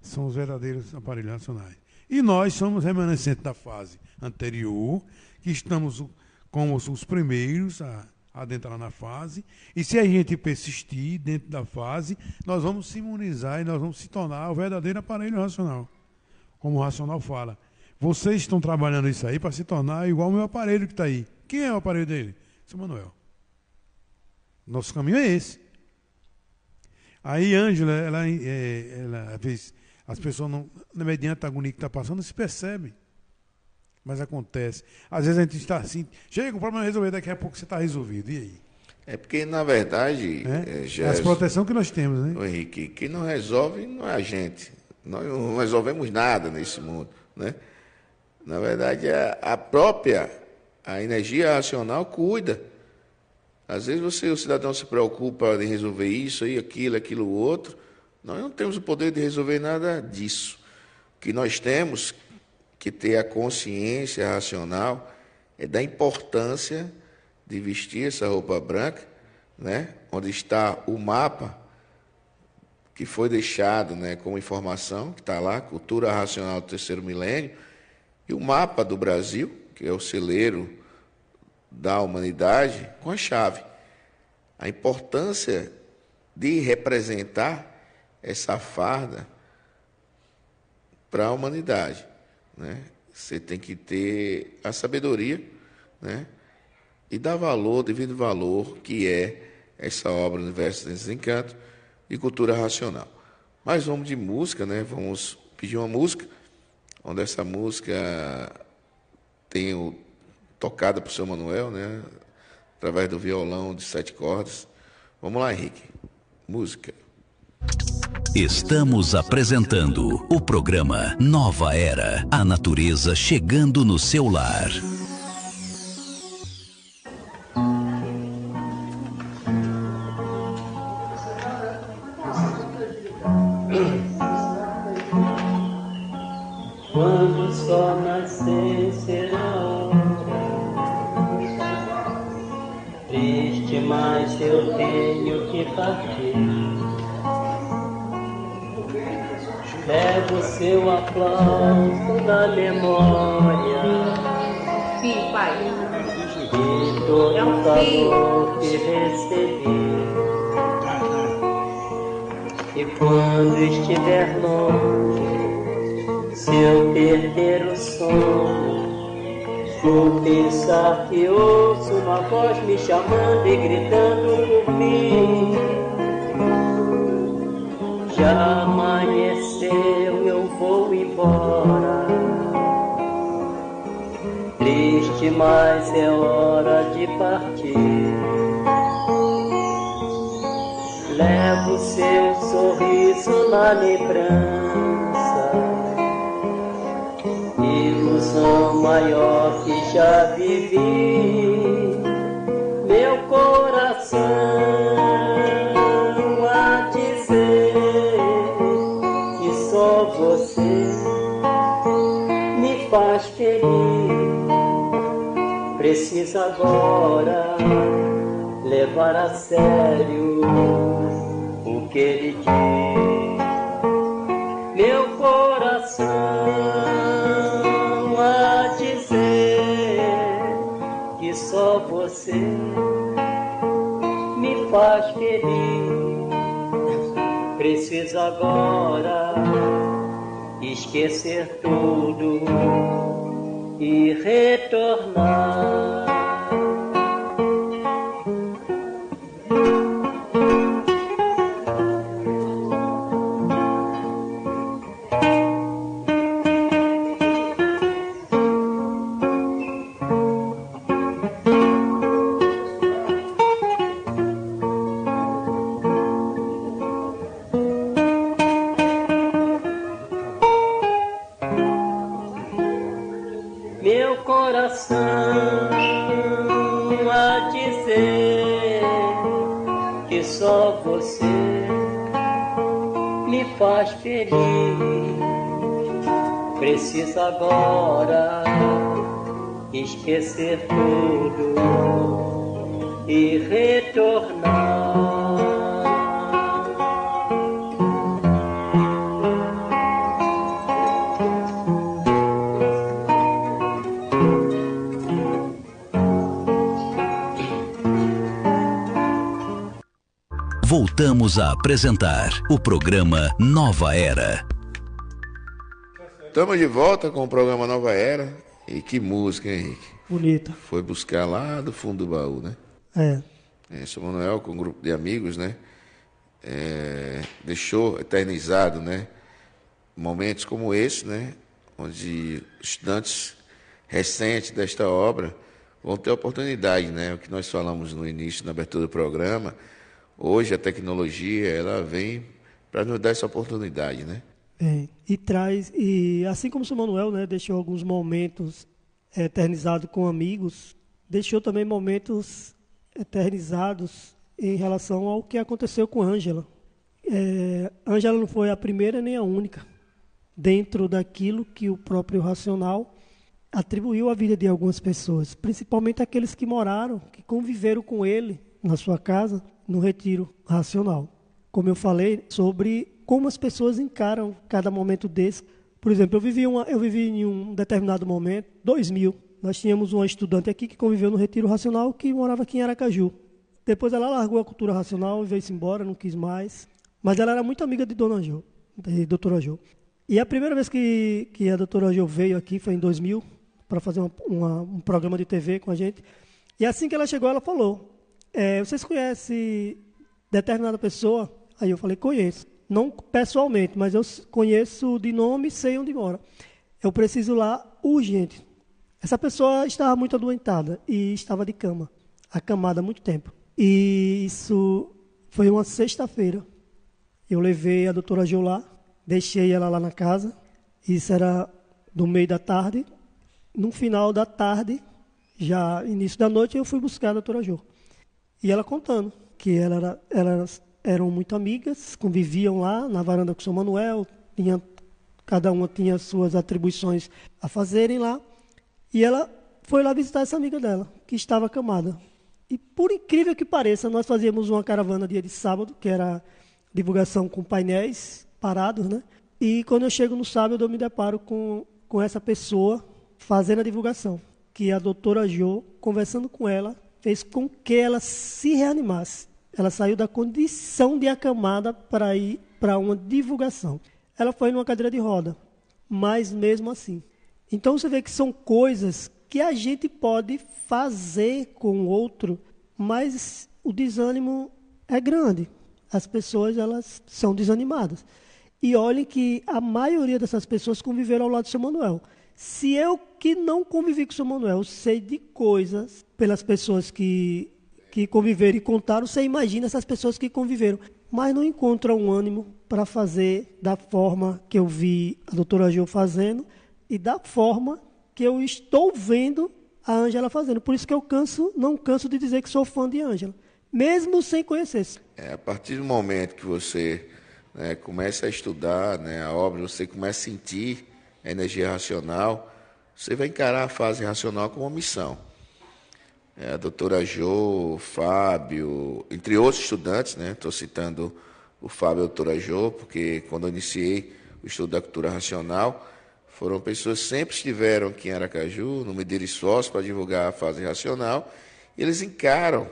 São os verdadeiros aparelhos racionais. E nós somos remanescentes da fase anterior, que estamos como os primeiros a adentrar na fase, e se a gente persistir dentro da fase, nós vamos se imunizar e nós vamos se tornar o verdadeiro aparelho racional. Como o racional fala. Vocês estão trabalhando isso aí para se tornar igual ao meu aparelho que está aí. Quem é o aparelho dele? Seu Manuel. Nosso caminho é esse. Aí, Ângela, ela fez... As pessoas, mediante a agonia que está passando, não se percebem. Mas acontece. Às vezes a gente está assim, chega, o problema é resolver, daqui a pouco você está resolvido. E aí? É porque, na verdade, é a proteção que nós temos, né? O Henrique, quem não resolve não é a gente. Nós não resolvemos nada nesse mundo, né? Na verdade, a energia racional cuida. Às vezes o cidadão se preocupa em resolver isso, aí, aquilo, outro. Nós não temos o poder de resolver nada disso. O que nós temos que ter a consciência racional é da importância de vestir essa roupa branca, né? Onde está o mapa que foi deixado, né, como informação, que está lá, Cultura Racional do Terceiro Milênio, e o mapa do Brasil, que é o celeiro da humanidade, com a chave. A importância de representar essa farda para a humanidade, né? Você tem que ter a sabedoria, né? E dar valor, devido valor, que é essa obra Universo Desencanto e Cultura Racional. Mas vamos de música, né? Vamos pedir uma música, onde essa música tem tocada por seu Manuel, né? Através do violão de 7 cordas. Vamos lá, Henrique. Música. Estamos apresentando o programa Nova Era, a natureza chegando no seu lar. Quando o sol nascer será triste, mas eu tenho que partir. Levo seu aplauso na memória. Sim, pai. E todo o calor que recebi. E quando estiver longe, se eu perder o sono, vou pensar que ouço uma voz me chamando e gritando por mim. Já amanheceu, eu vou embora. Triste, mas é hora de partir. Levo seu sorriso na lembrança, ilusão maior que já vivi. Meu coração a dizer que só você me faz feliz. Preciso agora levar a sério o que ele diz. Meu coração a dizer que só você me faz feliz. Preciso agora esquecer tudo e retornar. só você me faz feliz. Preciso agora esquecer tudo e retornar. Voltamos a apresentar o programa Nova Era. Estamos de volta com o programa Nova Era. E que música, hein, Henrique? Bonita. Foi buscar lá do fundo do baú, né? São Manuel, com um grupo de amigos, né? Deixou eternizado, né? Momentos como esse, né? Onde estudantes recentes desta obra vão ter oportunidade, né? O que nós falamos no início, na abertura do programa. Hoje a tecnologia, ela vem para nos dar essa oportunidade, né? E assim como o São Manuel, né, deixou alguns momentos eternizados com amigos, deixou também momentos eternizados em relação ao que aconteceu com Ângela. Ângela não foi a primeira nem a única, dentro daquilo que o próprio Racional atribuiu à vida de algumas pessoas, principalmente aqueles que moraram, que conviveram com ele na sua casa, no Retiro Racional. Como eu falei sobre como as pessoas encaram cada momento desse. Por exemplo, eu vivi em um determinado momento, 2000, nós tínhamos uma estudante aqui que conviveu no Retiro Racional, que morava aqui em Aracaju. Depois ela largou a cultura racional e veio-se embora, não quis mais. Mas ela era muito amiga de doutora Jo. E a primeira vez que a doutora Jo veio aqui foi em 2000, para fazer um programa de TV com a gente. E assim que ela chegou, ela falou, vocês conhecem determinada pessoa? Aí eu falei, conheço. Não pessoalmente, mas eu conheço de nome e sei onde mora. Eu preciso lá urgente. Essa pessoa estava muito adoentada e estava de cama, acamada há muito tempo. E isso foi uma sexta-feira. Eu levei a doutora Jo lá, deixei ela lá na casa. Isso era do meio da tarde. No final da tarde, já início da noite, eu fui buscar a doutora Jo. E ela contando que elas eram muito amigas, conviviam lá na varanda com o São Manuel, cada uma tinha suas atribuições a fazerem lá. E ela foi lá visitar essa amiga dela, que estava acamada. E por incrível que pareça, nós fazíamos uma caravana dia de sábado, que era divulgação com painéis parados, né? E quando eu chego no sábado, eu me deparo com essa pessoa fazendo a divulgação, que a doutora Jo, conversando com ela, fez com que ela se reanimasse. Ela saiu da condição de acamada para ir para uma divulgação. Ela foi numa cadeira de roda, mas mesmo assim. Então você vê que são coisas que a gente pode fazer com o outro, mas o desânimo é grande. As pessoas, elas são desanimadas. E olhem que a maioria dessas pessoas conviveram ao lado do São Manuel. Se eu que não convivi com o São Manuel sei de coisas pelas pessoas que conviveram e contaram, você imagina essas pessoas que conviveram, mas não encontram ânimo para fazer da forma que eu vi a doutora Jo fazendo e da forma que eu estou vendo a Ângela fazendo. Por isso que eu não canso de dizer que sou fã de Ângela, mesmo sem conhecer. A partir do momento que você começa a estudar a obra, você começa a sentir a energia racional, você vai encarar a fase racional como uma missão. A doutora Jo, o Fábio, entre outros estudantes, estou citando o Fábio e a doutora Jo, porque quando eu iniciei o estudo da cultura racional, foram pessoas que sempre estiveram aqui em Aracaju, no Medeiros Esforços, para divulgar a fase racional, e eles encaram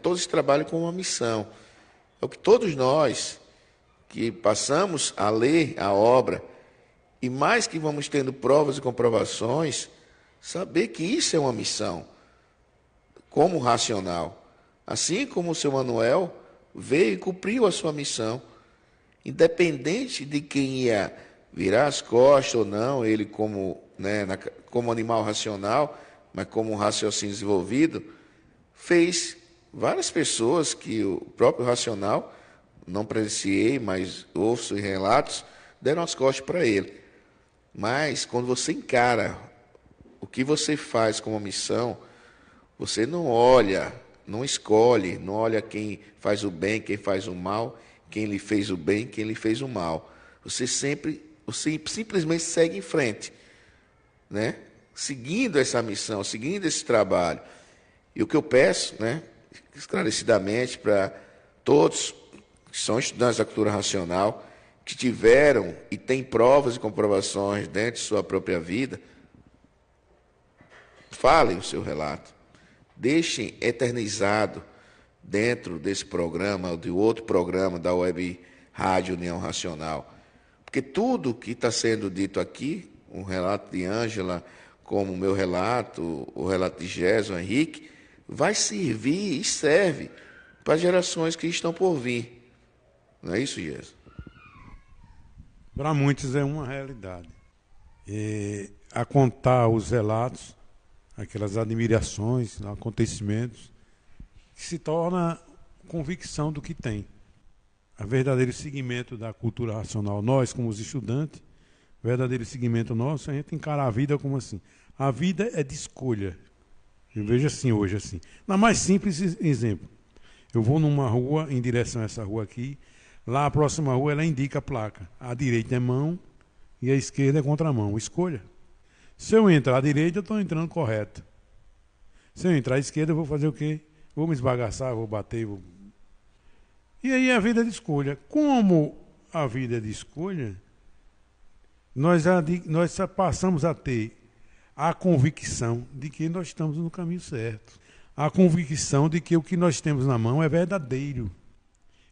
todo esse trabalho como uma missão. É o que todos nós que passamos a ler a obra, e mais que vamos tendo provas e comprovações, saber que isso é uma missão, como racional. Assim como o seu Manuel veio e cumpriu a sua missão, independente de quem ia virar as costas ou não, ele como animal racional, mas como um raciocínio desenvolvido, fez várias pessoas que o próprio racional, não presenciei, mas ouço em relatos, deram as costas para ele. Mas quando você encara o que você faz como missão, você não olha não escolhe, não olha quem faz o bem, quem faz o mal, quem lhe fez o bem, quem lhe fez o mal. Você simplesmente segue em frente, né? Seguindo essa missão, seguindo esse trabalho. E o que eu peço, né, esclarecidamente para todos que são estudantes da cultura racional, que tiveram e têm provas e comprovações dentro de sua própria vida, falem o seu relato. Deixem eternizado dentro desse programa ou de outro programa da Web Rádio União Racional. Porque tudo que está sendo dito aqui, o relato de Ângela, como o meu relato, o relato de Gerson, Henrique, vai servir e serve para as gerações que estão por vir. Não é isso, Gerson? Para muitos é uma realidade. E, a contar os relatos, aquelas admirações, acontecimentos, que se torna convicção do que tem. O verdadeiro seguimento da cultura racional, nós como os estudantes, o verdadeiro seguimento nosso, a gente encara a vida como assim. A vida é de escolha. Eu vejo assim hoje, assim. Na mais simples exemplo. Eu vou numa rua, em direção a essa rua aqui, lá a próxima rua ela indica a placa. A direita é mão e a esquerda é contramão. Escolha. Se eu entrar à direita, eu estou entrando correto. Se eu entrar à esquerda, eu vou fazer o quê? Vou me esbagaçar, vou bater. E aí a vida é de escolha. Como a vida é de escolha, nós passamos a ter a convicção de que nós estamos no caminho certo. A convicção de que o que nós temos na mão é verdadeiro.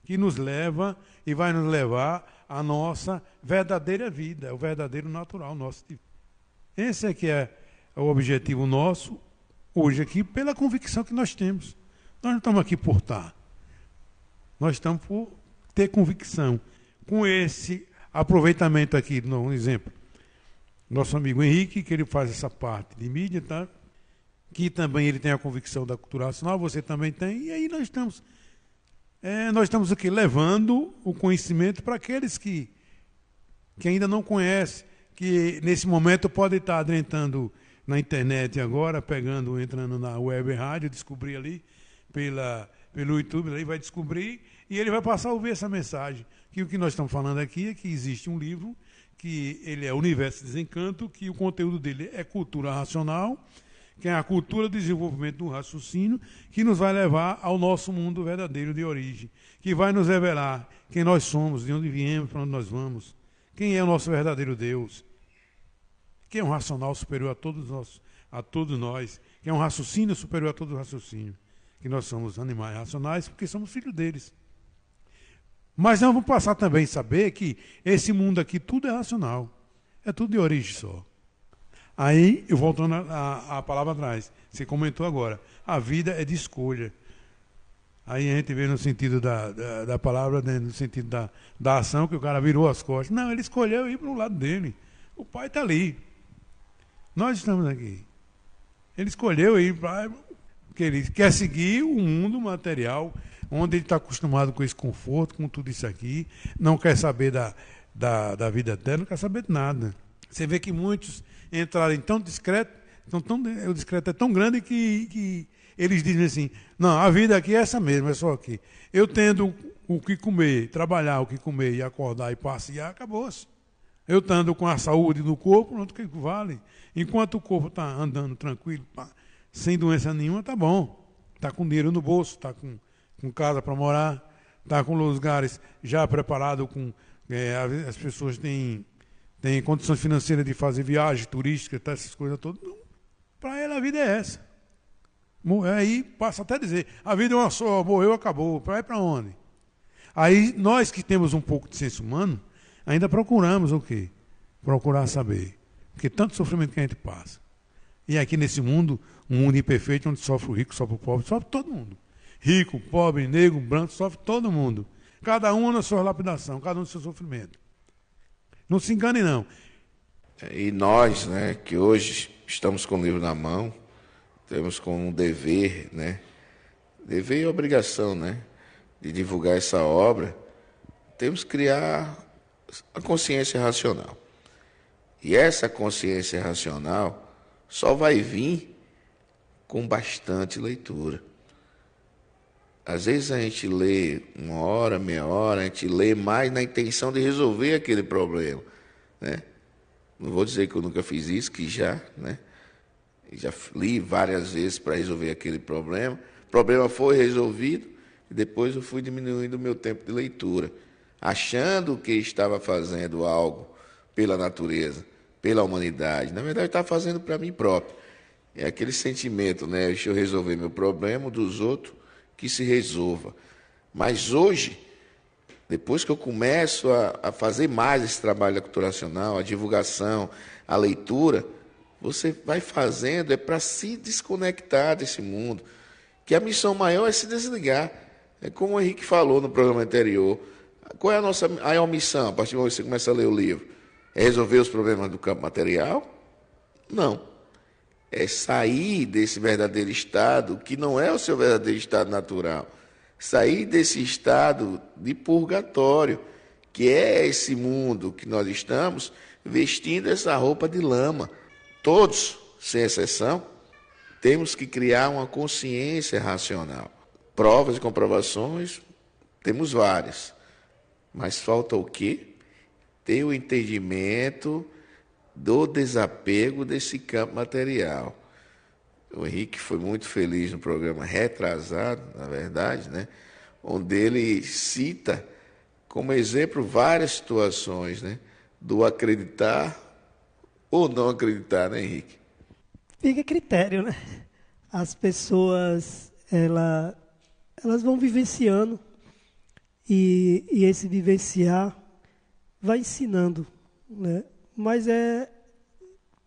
Que nos leva e vai nos levar à nossa verdadeira vida, o verdadeiro natural nosso. Esse é que é o objetivo nosso hoje aqui, pela convicção que nós temos. Nós não estamos aqui por estar. Nós estamos por ter convicção. Com esse aproveitamento aqui, um exemplo, nosso amigo Henrique, que ele faz essa parte de mídia, tá? Que também ele tem a convicção da cultura racional, você também tem, e aí nós estamos aqui levando o conhecimento para aqueles que ainda não conhecem, que nesse momento pode estar adentrando na internet agora, entrando na web rádio, descobrir ali pelo YouTube, aí vai descobrir, e ele vai passar a ouvir essa mensagem, que o que nós estamos falando aqui é que existe um livro, que ele é Universo Desencanto, que o conteúdo dele é cultura racional, que é a cultura do desenvolvimento do raciocínio, que nos vai levar ao nosso mundo verdadeiro de origem, que vai nos revelar quem nós somos, de onde viemos, para onde nós vamos, quem é o nosso verdadeiro Deus, que é um racional superior a todos nós, que é um raciocínio superior a todo raciocínio, que nós somos animais racionais porque somos filhos deles. Mas nós vamos passar também a saber que esse mundo aqui tudo é racional, é tudo de origem só. Aí, eu voltando a palavra atrás, você comentou agora, a vida é de escolha. Aí a gente vê no sentido da palavra, né, no sentido da ação, que o cara virou as costas. Não, ele escolheu ir para o lado dele. O pai está ali. Nós estamos aqui. Ele escolheu ir para... Porque ele quer seguir o mundo material, onde ele está acostumado com esse conforto, com tudo isso aqui, não quer saber da vida eterna, não quer saber de nada. Você vê que muitos entraram tão discreto, o discreto é tão grande que eles dizem assim, não, a vida aqui é essa mesmo, é só aqui. Eu tendo o que comer, trabalhar o que comer e acordar e passear, acabou-se. Eu estando com a saúde do corpo, não que vale. Enquanto o corpo está andando tranquilo, sem doença nenhuma, está bom. Está com dinheiro no bolso, está com casa para morar, está com lugares já preparados, as pessoas têm condições financeiras de fazer viagem turística, tá, essas coisas todas. Para ela a vida é essa. Aí passa até a dizer, a vida é uma só, morreu, acabou. Vai para onde? Aí nós que temos um pouco de senso humano, ainda procuramos o quê? Procurar saber. Porque tanto sofrimento que a gente passa. E aqui nesse mundo, um mundo imperfeito, onde sofre o rico, sofre o pobre, sofre todo mundo. Rico, pobre, negro, branco, sofre todo mundo. Cada um na sua lapidação, cada um no seu sofrimento. Não se engane, não. E nós, né, que hoje estamos com o livro na mão, temos como um dever, né, dever e obrigação, né, de divulgar essa obra, temos que criar a consciência racional. E essa consciência racional só vai vir com bastante leitura. Às vezes a gente lê 1 hora, meia hora, a gente lê mais na intenção de resolver aquele problema, né? Não vou dizer que eu nunca fiz isso, que já, né? Já li várias vezes para resolver aquele problema. O problema foi resolvido e depois eu fui diminuindo o meu tempo de leitura, achando que estava fazendo algo pela natureza, pela humanidade. Na verdade, eu estava fazendo para mim próprio. É aquele sentimento, né? Deixa eu resolver meu problema, o dos outros, que se resolva. Mas hoje, depois que eu começo a fazer mais esse trabalho da cultura racional, a divulgação, a leitura, você vai fazendo, é para se desconectar desse mundo, que a missão maior é se desligar. É como o Henrique falou no programa anterior. Qual é a nossa missão, a partir do momento que você começa a ler o livro? É resolver os problemas do campo material? Não. É sair desse verdadeiro estado, que não é o seu verdadeiro estado natural. Sair desse estado de purgatório, que é esse mundo que nós estamos vestindo essa roupa de lama. Todos, sem exceção, temos que criar uma consciência racional. Provas e comprovações, temos várias. Mas falta o quê? Ter o entendimento do desapego desse campo material. O Henrique foi muito feliz no programa retrasado, na verdade, né? Onde ele cita como exemplo várias situações, né? Do acreditar ou não acreditar, né, Henrique? Fica a critério, né? As pessoas, elas vão vivenciando e esse vivenciar vai ensinando, né? Mas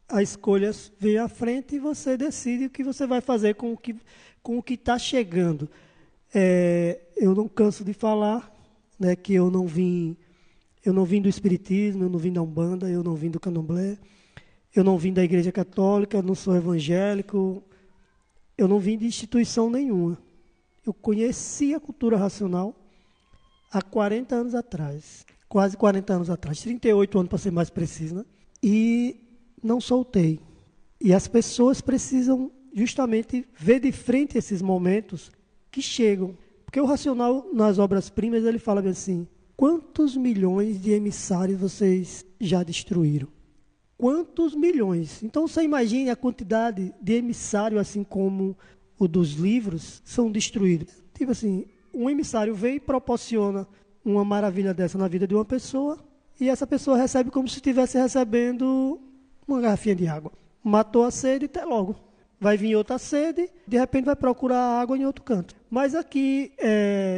a escolha vem à frente e você decide o que você vai fazer com o que está chegando. Eu não canso de falar, né, que eu não vim do Espiritismo, eu não vim da Umbanda, eu não vim do Candomblé, eu não vim da Igreja Católica, eu não sou evangélico, eu não vim de instituição nenhuma. Eu conheci a cultura racional há 40 anos atrás, quase 40 anos atrás, 38 anos para ser mais preciso, né? E não soltei. E as pessoas precisam justamente ver de frente esses momentos que chegam. Porque o racional, nas obras-primas, ele fala assim: quantos milhões de emissários vocês já destruíram? Quantos milhões? Então você imagine a quantidade de emissários, assim como o dos livros, são destruídos. Tipo assim, um emissário vem e proporciona uma maravilha dessa na vida de uma pessoa, e essa pessoa recebe como se estivesse recebendo uma garrafinha de água. Matou a sede, até logo. Vai vir outra sede, de repente vai procurar água em outro canto. Mas aqui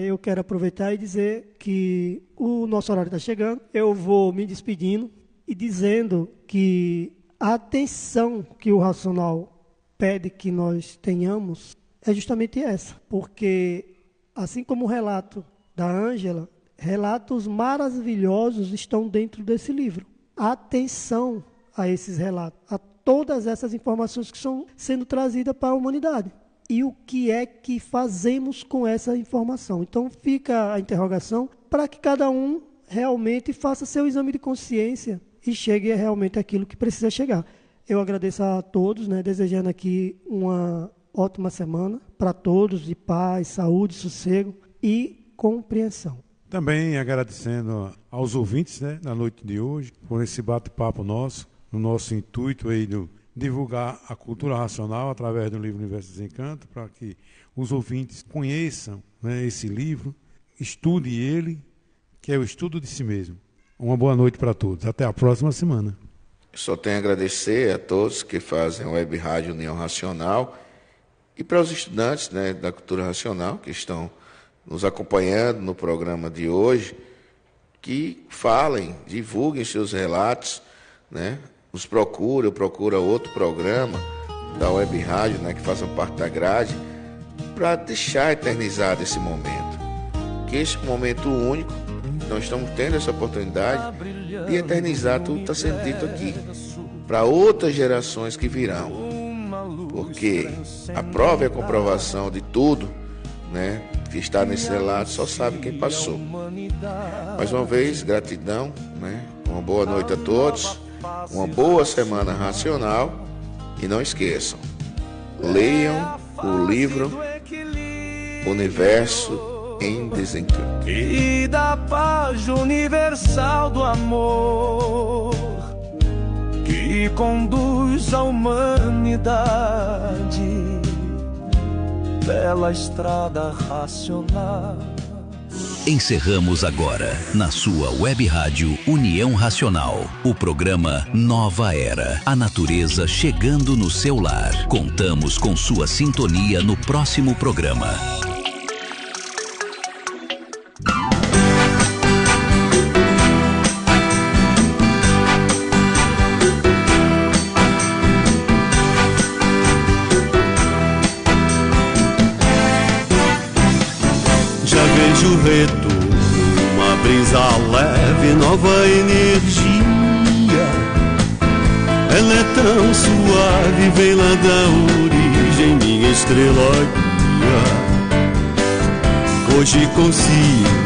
eu quero aproveitar e dizer que o nosso horário está chegando. Eu vou me despedindo e dizendo que a atenção que o racional pede que nós tenhamos é justamente essa. Porque, assim como o relato da Ângela, relatos maravilhosos estão dentro desse livro. Atenção a esses relatos, a todas essas informações que estão sendo trazidas para a humanidade. E o que é que fazemos com essa informação? Então fica a interrogação para que cada um realmente faça seu exame de consciência e chegue realmente àquilo que precisa chegar. Eu agradeço a todos, né, desejando aqui uma ótima semana para todos, de paz, saúde, sossego e compreensão. Também agradecendo aos ouvintes, né, na noite de hoje, por esse bate-papo nosso, no nosso intuito aí de divulgar a cultura racional através do livro Universo dos Encantos, para que os ouvintes conheçam, né, esse livro, estudem ele, que é o estudo de si mesmo. Uma boa noite para todos. Até a próxima semana. Só tenho a agradecer a todos que fazem a Web Rádio União Racional e para os estudantes, né, da cultura racional que estão nos acompanhando no programa de hoje, que falem, divulguem seus relatos, né? Nos procura outro programa da Web Rádio, né, que façam parte da grade, para deixar eternizado esse momento. Que esse momento único, nós estamos tendo essa oportunidade de eternizar tudo que está sendo dito aqui, para outras gerações que virão. Porque a prova e a comprovação de tudo, né, que está nesse relato, só sabe quem passou. Mais uma vez, gratidão, né? Uma boa noite a todos, uma boa semana racional, e não esqueçam, leiam o livro universo em desencanto. E da paz universal do amor que conduz a humanidade pela estrada racional. Encerramos agora, na sua web rádio União Racional, o programa Nova Era, a natureza chegando no seu lar. Contamos com sua sintonia no próximo programa. Vejo o retorno, uma brisa leve, nova energia. Ela é tão suave, vem lá da origem, minha estrela guia. Hoje consigo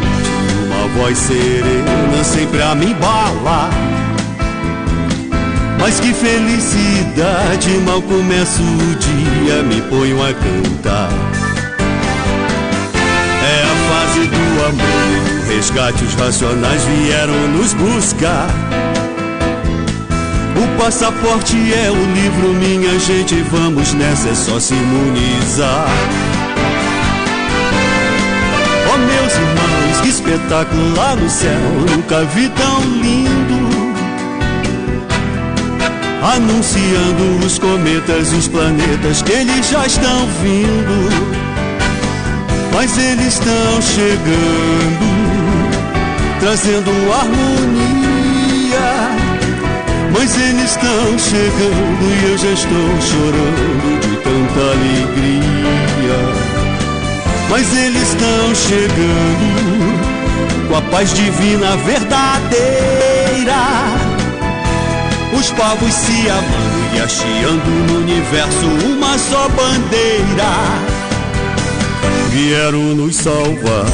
uma voz serena, sempre a me embalar. Mas que felicidade, mal começa o dia, me ponho a cantar. É a fase do amor, o resgate, os racionais vieram nos buscar. O passaporte é o livro, minha gente, vamos nessa, é só se imunizar. Oh meus irmãos, que espetáculo lá no céu, nunca vi tão lindo. Anunciando os cometas, os planetas, que eles já estão vindo. Mas eles estão chegando, trazendo harmonia. Mas eles estão chegando e eu já estou chorando de tanta alegria. Mas eles estão chegando com a paz divina verdadeira. Os povos se amando e hasteando no universo uma só bandeira. Vieram nos salvar,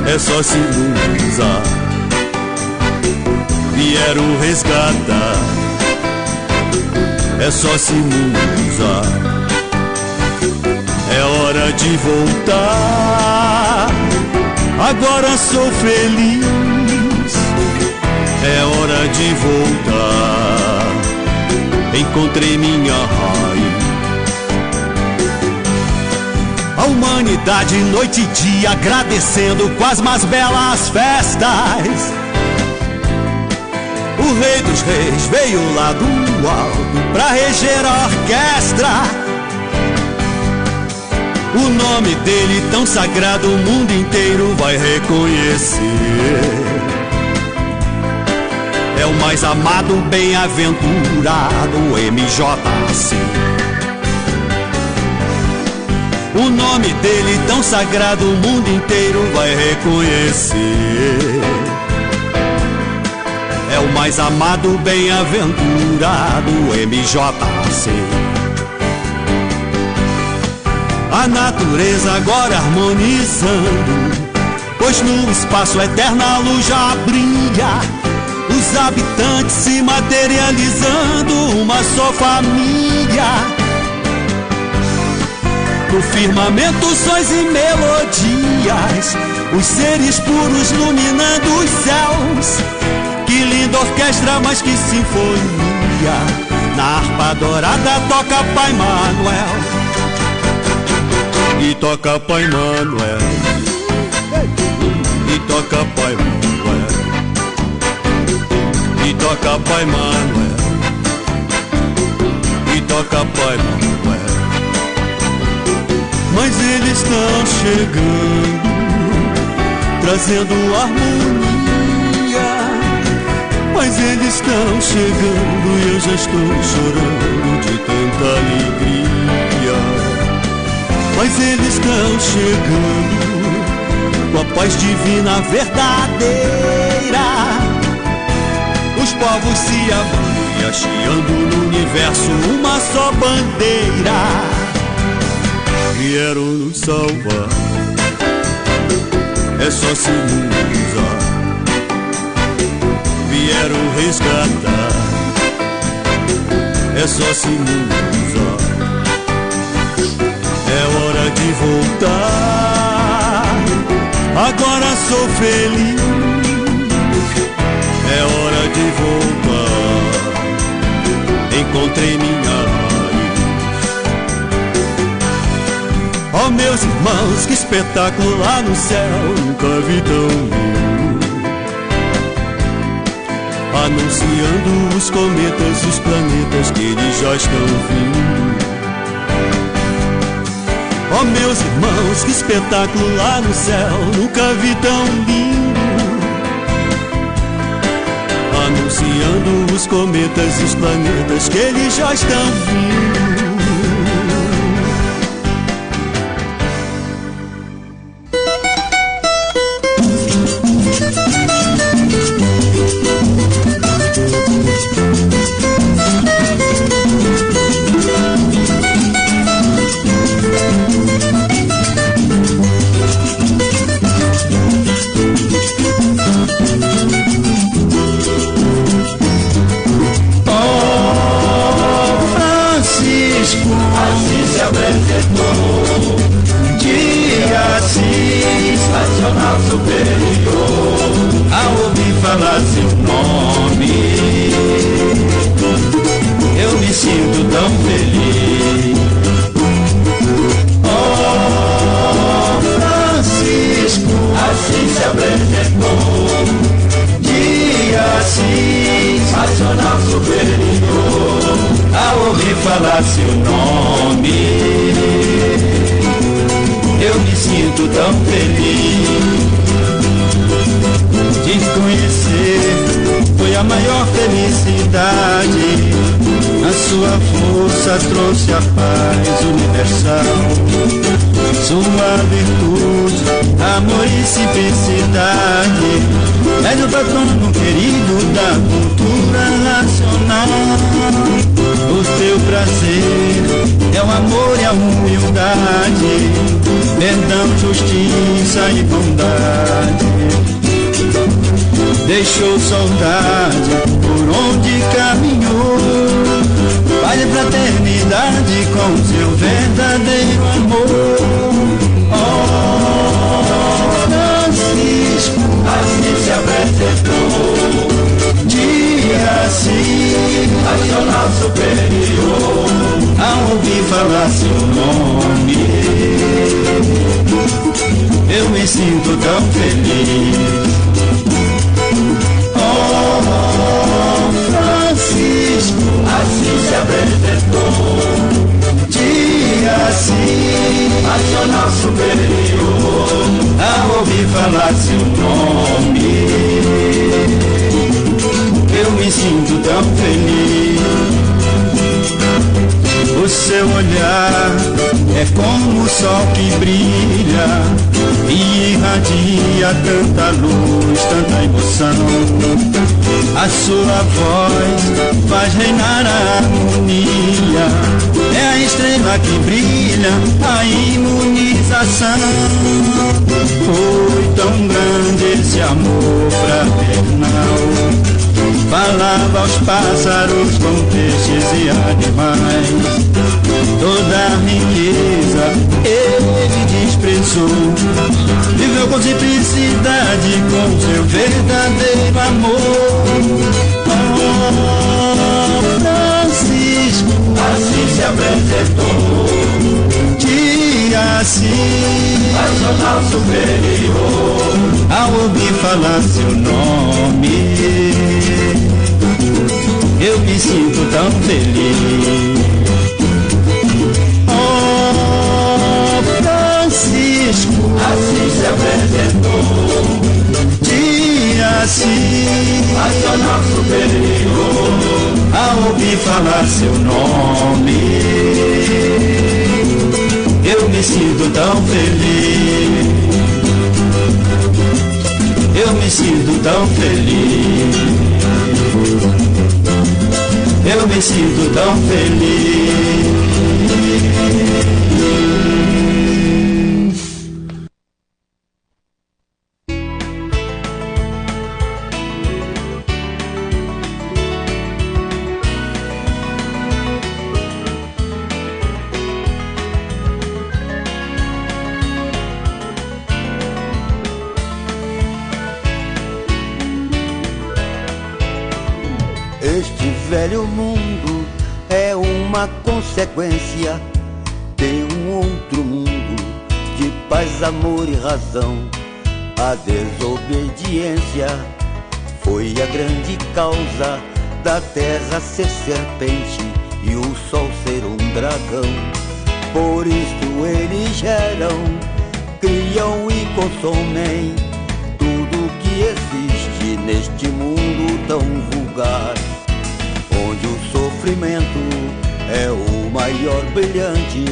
é só se imunizar. Vieram resgatar, é só se imunizar. É hora de voltar, agora sou feliz. É hora de voltar, encontrei minha raiz. A humanidade, noite e dia, agradecendo com as mais belas festas. O rei dos reis veio lá do alto pra reger a orquestra. O nome dele tão sagrado, o mundo inteiro vai reconhecer. É o mais amado, bem-aventurado MJC. O nome dele tão sagrado, o mundo inteiro vai reconhecer. É o mais amado, bem-aventurado MJC. A natureza agora harmonizando, pois no espaço eterno a luz já brilha. Os habitantes se materializando, uma só família. No firmamento sons e melodias, os seres puros iluminando os céus. Que linda orquestra, mas que sinfonia. Na harpa dourada toca Pai Manuel. E toca Pai Manuel. E toca Pai Manuel. E toca Pai Manuel. E toca Pai Manuel. Mas eles estão chegando, trazendo harmonia. Mas eles estão chegando e eu já estou chorando de tanta alegria. Mas eles estão chegando com a paz divina verdadeira. Os povos se amando e hasteando no universo uma só bandeira. Vieram nos salvar, é só se imunizar. Vieram resgatar, é só se imunizar. É hora hora de voltar. Agora sou feliz. É hora de voltar. Encontrei minha raiz. Oh, meus irmãos, que espetáculo lá no céu, nunca vi tão lindo. Anunciando os cometas e os planetas que eles já estão vindo. Oh, meus irmãos, que espetáculo lá no céu, nunca vi tão lindo. Anunciando os cometas e os planetas que eles já estão vindo. Falar seu nome, eu me sinto tão feliz. De conhecer foi a maior felicidade. A sua força trouxe a paz universal. Sua virtude, amor e simplicidade é do patrono querido da cultura nacional. O teu prazer é o amor e a humildade, perdão, justiça e bondade. Deixou saudade por onde caminhou, paz e fraternidade com seu verdadeiro amor. Oh, Francisco, assim se apresentou. Dia assim, nacional superior, ao ouvir falar seu nome, eu me sinto tão feliz. Oh, Francisco, assim se apresentou. Dia assim, nacional superior, ao ouvir falar seu nome, eu me sinto tão feliz. O seu olhar é como o sol que brilha e irradia tanta luz, tanta emoção. A sua voz faz reinar a harmonia, é a estrela que brilha, a imunização. Foi tão grande esse amor fraternal, falava aos pássaros, com peixes e animais. Toda a riqueza ele desprezou, viveu com simplicidade, com seu verdadeiro amor. Oh, Francisco, assim se apresentou. Dia assim, nacional superior, ao ouvir falar seu nome, eu me sinto tão feliz. Oh, Francisco, assim se apresentou. Dia assim, nacional superior, ao ouvir falar seu nome, eu me sinto tão feliz. Eu me sinto tão feliz. Eu me sinto tão feliz. Este velho mundo é uma consequência de um outro mundo de paz, amor e razão. A desobediência foi a grande causa da terra ser serpente e o sol ser um dragão. Por isso eles geram, criam e consomem tudo que existe neste mundo tão vulgar, onde o sofrimento é o maior brilhante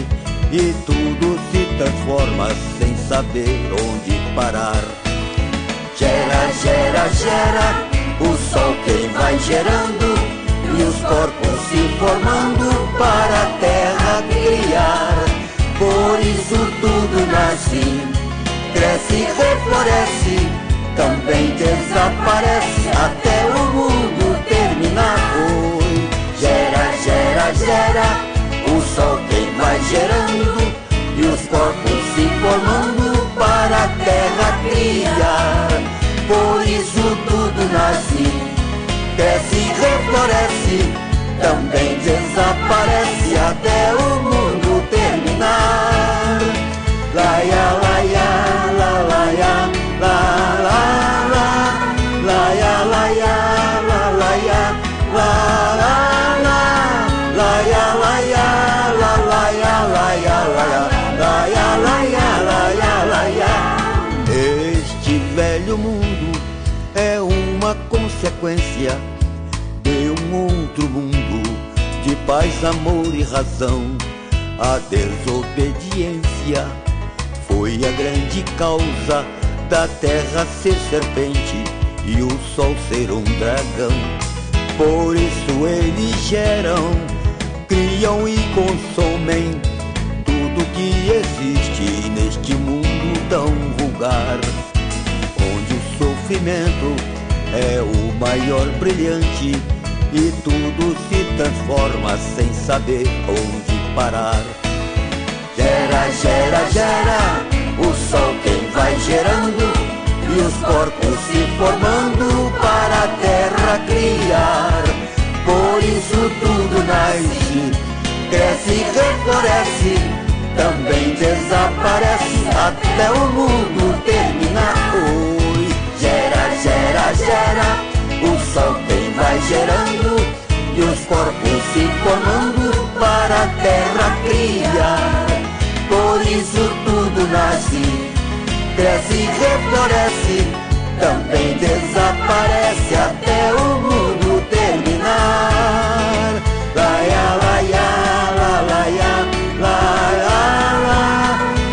e tudo se transforma sem saber onde parar. Gera, gera, gera, o sol quem vai gerando e os corpos se formando para a terra criar. Por isso tudo nasce, cresce, refloresce, também desaparece até o mundo terminar. Oi, gera, gera, gera, o sol quem vai gerando e os corpos se formando para a terra criar. Por isso tudo nasce, cresce, refloresce, também desaparece até o mundo terminar. Laia, laia, la, laia, la, la, la, laia, laia, la, laia, la, la, la, laia, laia, la, laia, laia, laia, laia, laia, laia, laia. Este velho mundo é uma consequência de um outro mundo de paz, amor e razão. A desobediência foi a grande causa da terra ser serpente e o sol ser um dragão. Por isso eles geram, criam e consomem tudo que existe neste mundo tão vulgar, onde o sofrimento é o maior brilhante e tudo se transforma sem saber onde parar. Gera, gera, gera, o sol quem vai gerando e os corpos se formando para a terra criar. Por isso tudo nasce, cresce, refloresce, também desaparece até o mundo terminar. Oi, gera, gera, gera, o sol quem vai gerando e os corpos se formando para a terra criar. Por isso tudo nasce, cresce, refloresce, também desaparece até o mundo terminar. Laia, laia, la, laia, laia, la,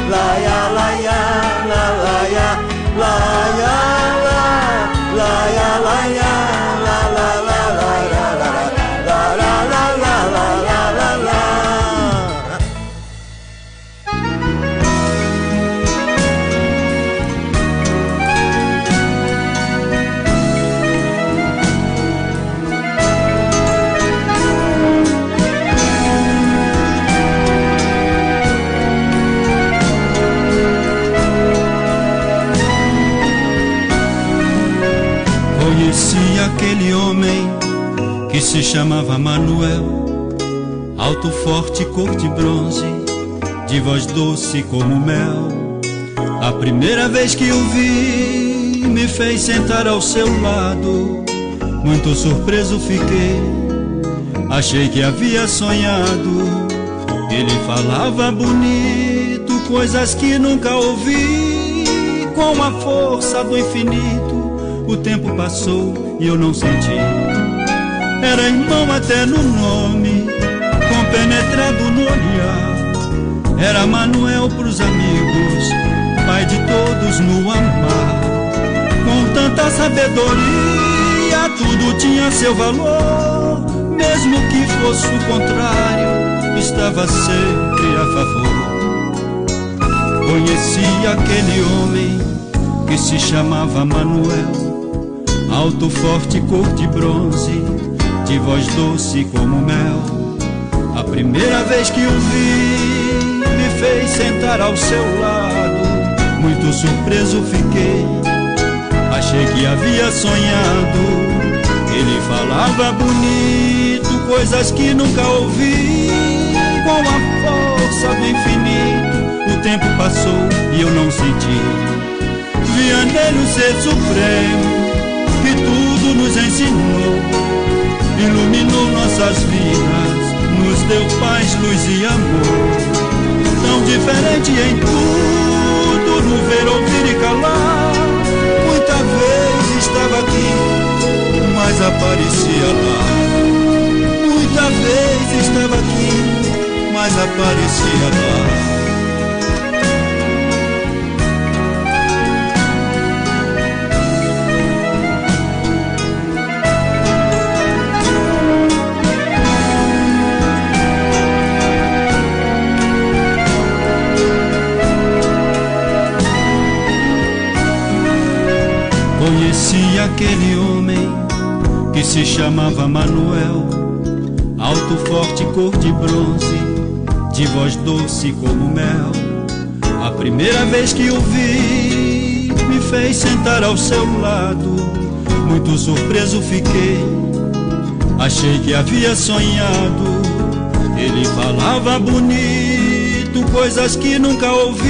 laia, laia, la, laia, laia, la, laia, laia, la, la, la, laia, la, la, la, la, la, la, la, la. Conheci aquele homem que se chamava Manuel, alto, forte, cor de bronze, de voz doce como mel. A primeira vez que o vi, me fez sentar ao seu lado. Muito surpreso fiquei, achei que havia sonhado. Ele falava bonito, coisas que nunca ouvi. Com a força do infinito, o tempo passou e eu não senti. Era irmão até no nome, compenetrado no olhar. Era Manuel pros amigos, pai de todos no amar. Com tanta sabedoria, tudo tinha seu valor. Mesmo que fosse o contrário, estava sempre a favor. Conheci aquele homem que se chamava Manuel, alto, forte, cor de bronze, de voz doce como mel. A primeira vez que o vi, me fez sentar ao seu lado. Muito surpreso fiquei, achei que havia sonhado. Ele falava bonito, coisas que nunca ouvi. Com a força do infinito, o tempo passou e eu não senti. Via nele o ser supremo, que tudo nos ensinou, iluminou nossas vidas, nos deu paz, luz e amor. Tão diferente em tudo, no ver, ouvir e calar. Muita vez estava aqui, mas aparecia lá. Muita vez estava aqui, mas aparecia lá. Conheci aquele homem que se chamava Manuel, alto, forte, cor de bronze, de voz doce como mel. A primeira vez que o vi, me fez sentar ao seu lado. Muito surpreso fiquei, achei que havia sonhado. Ele falava bonito, coisas que nunca ouvi.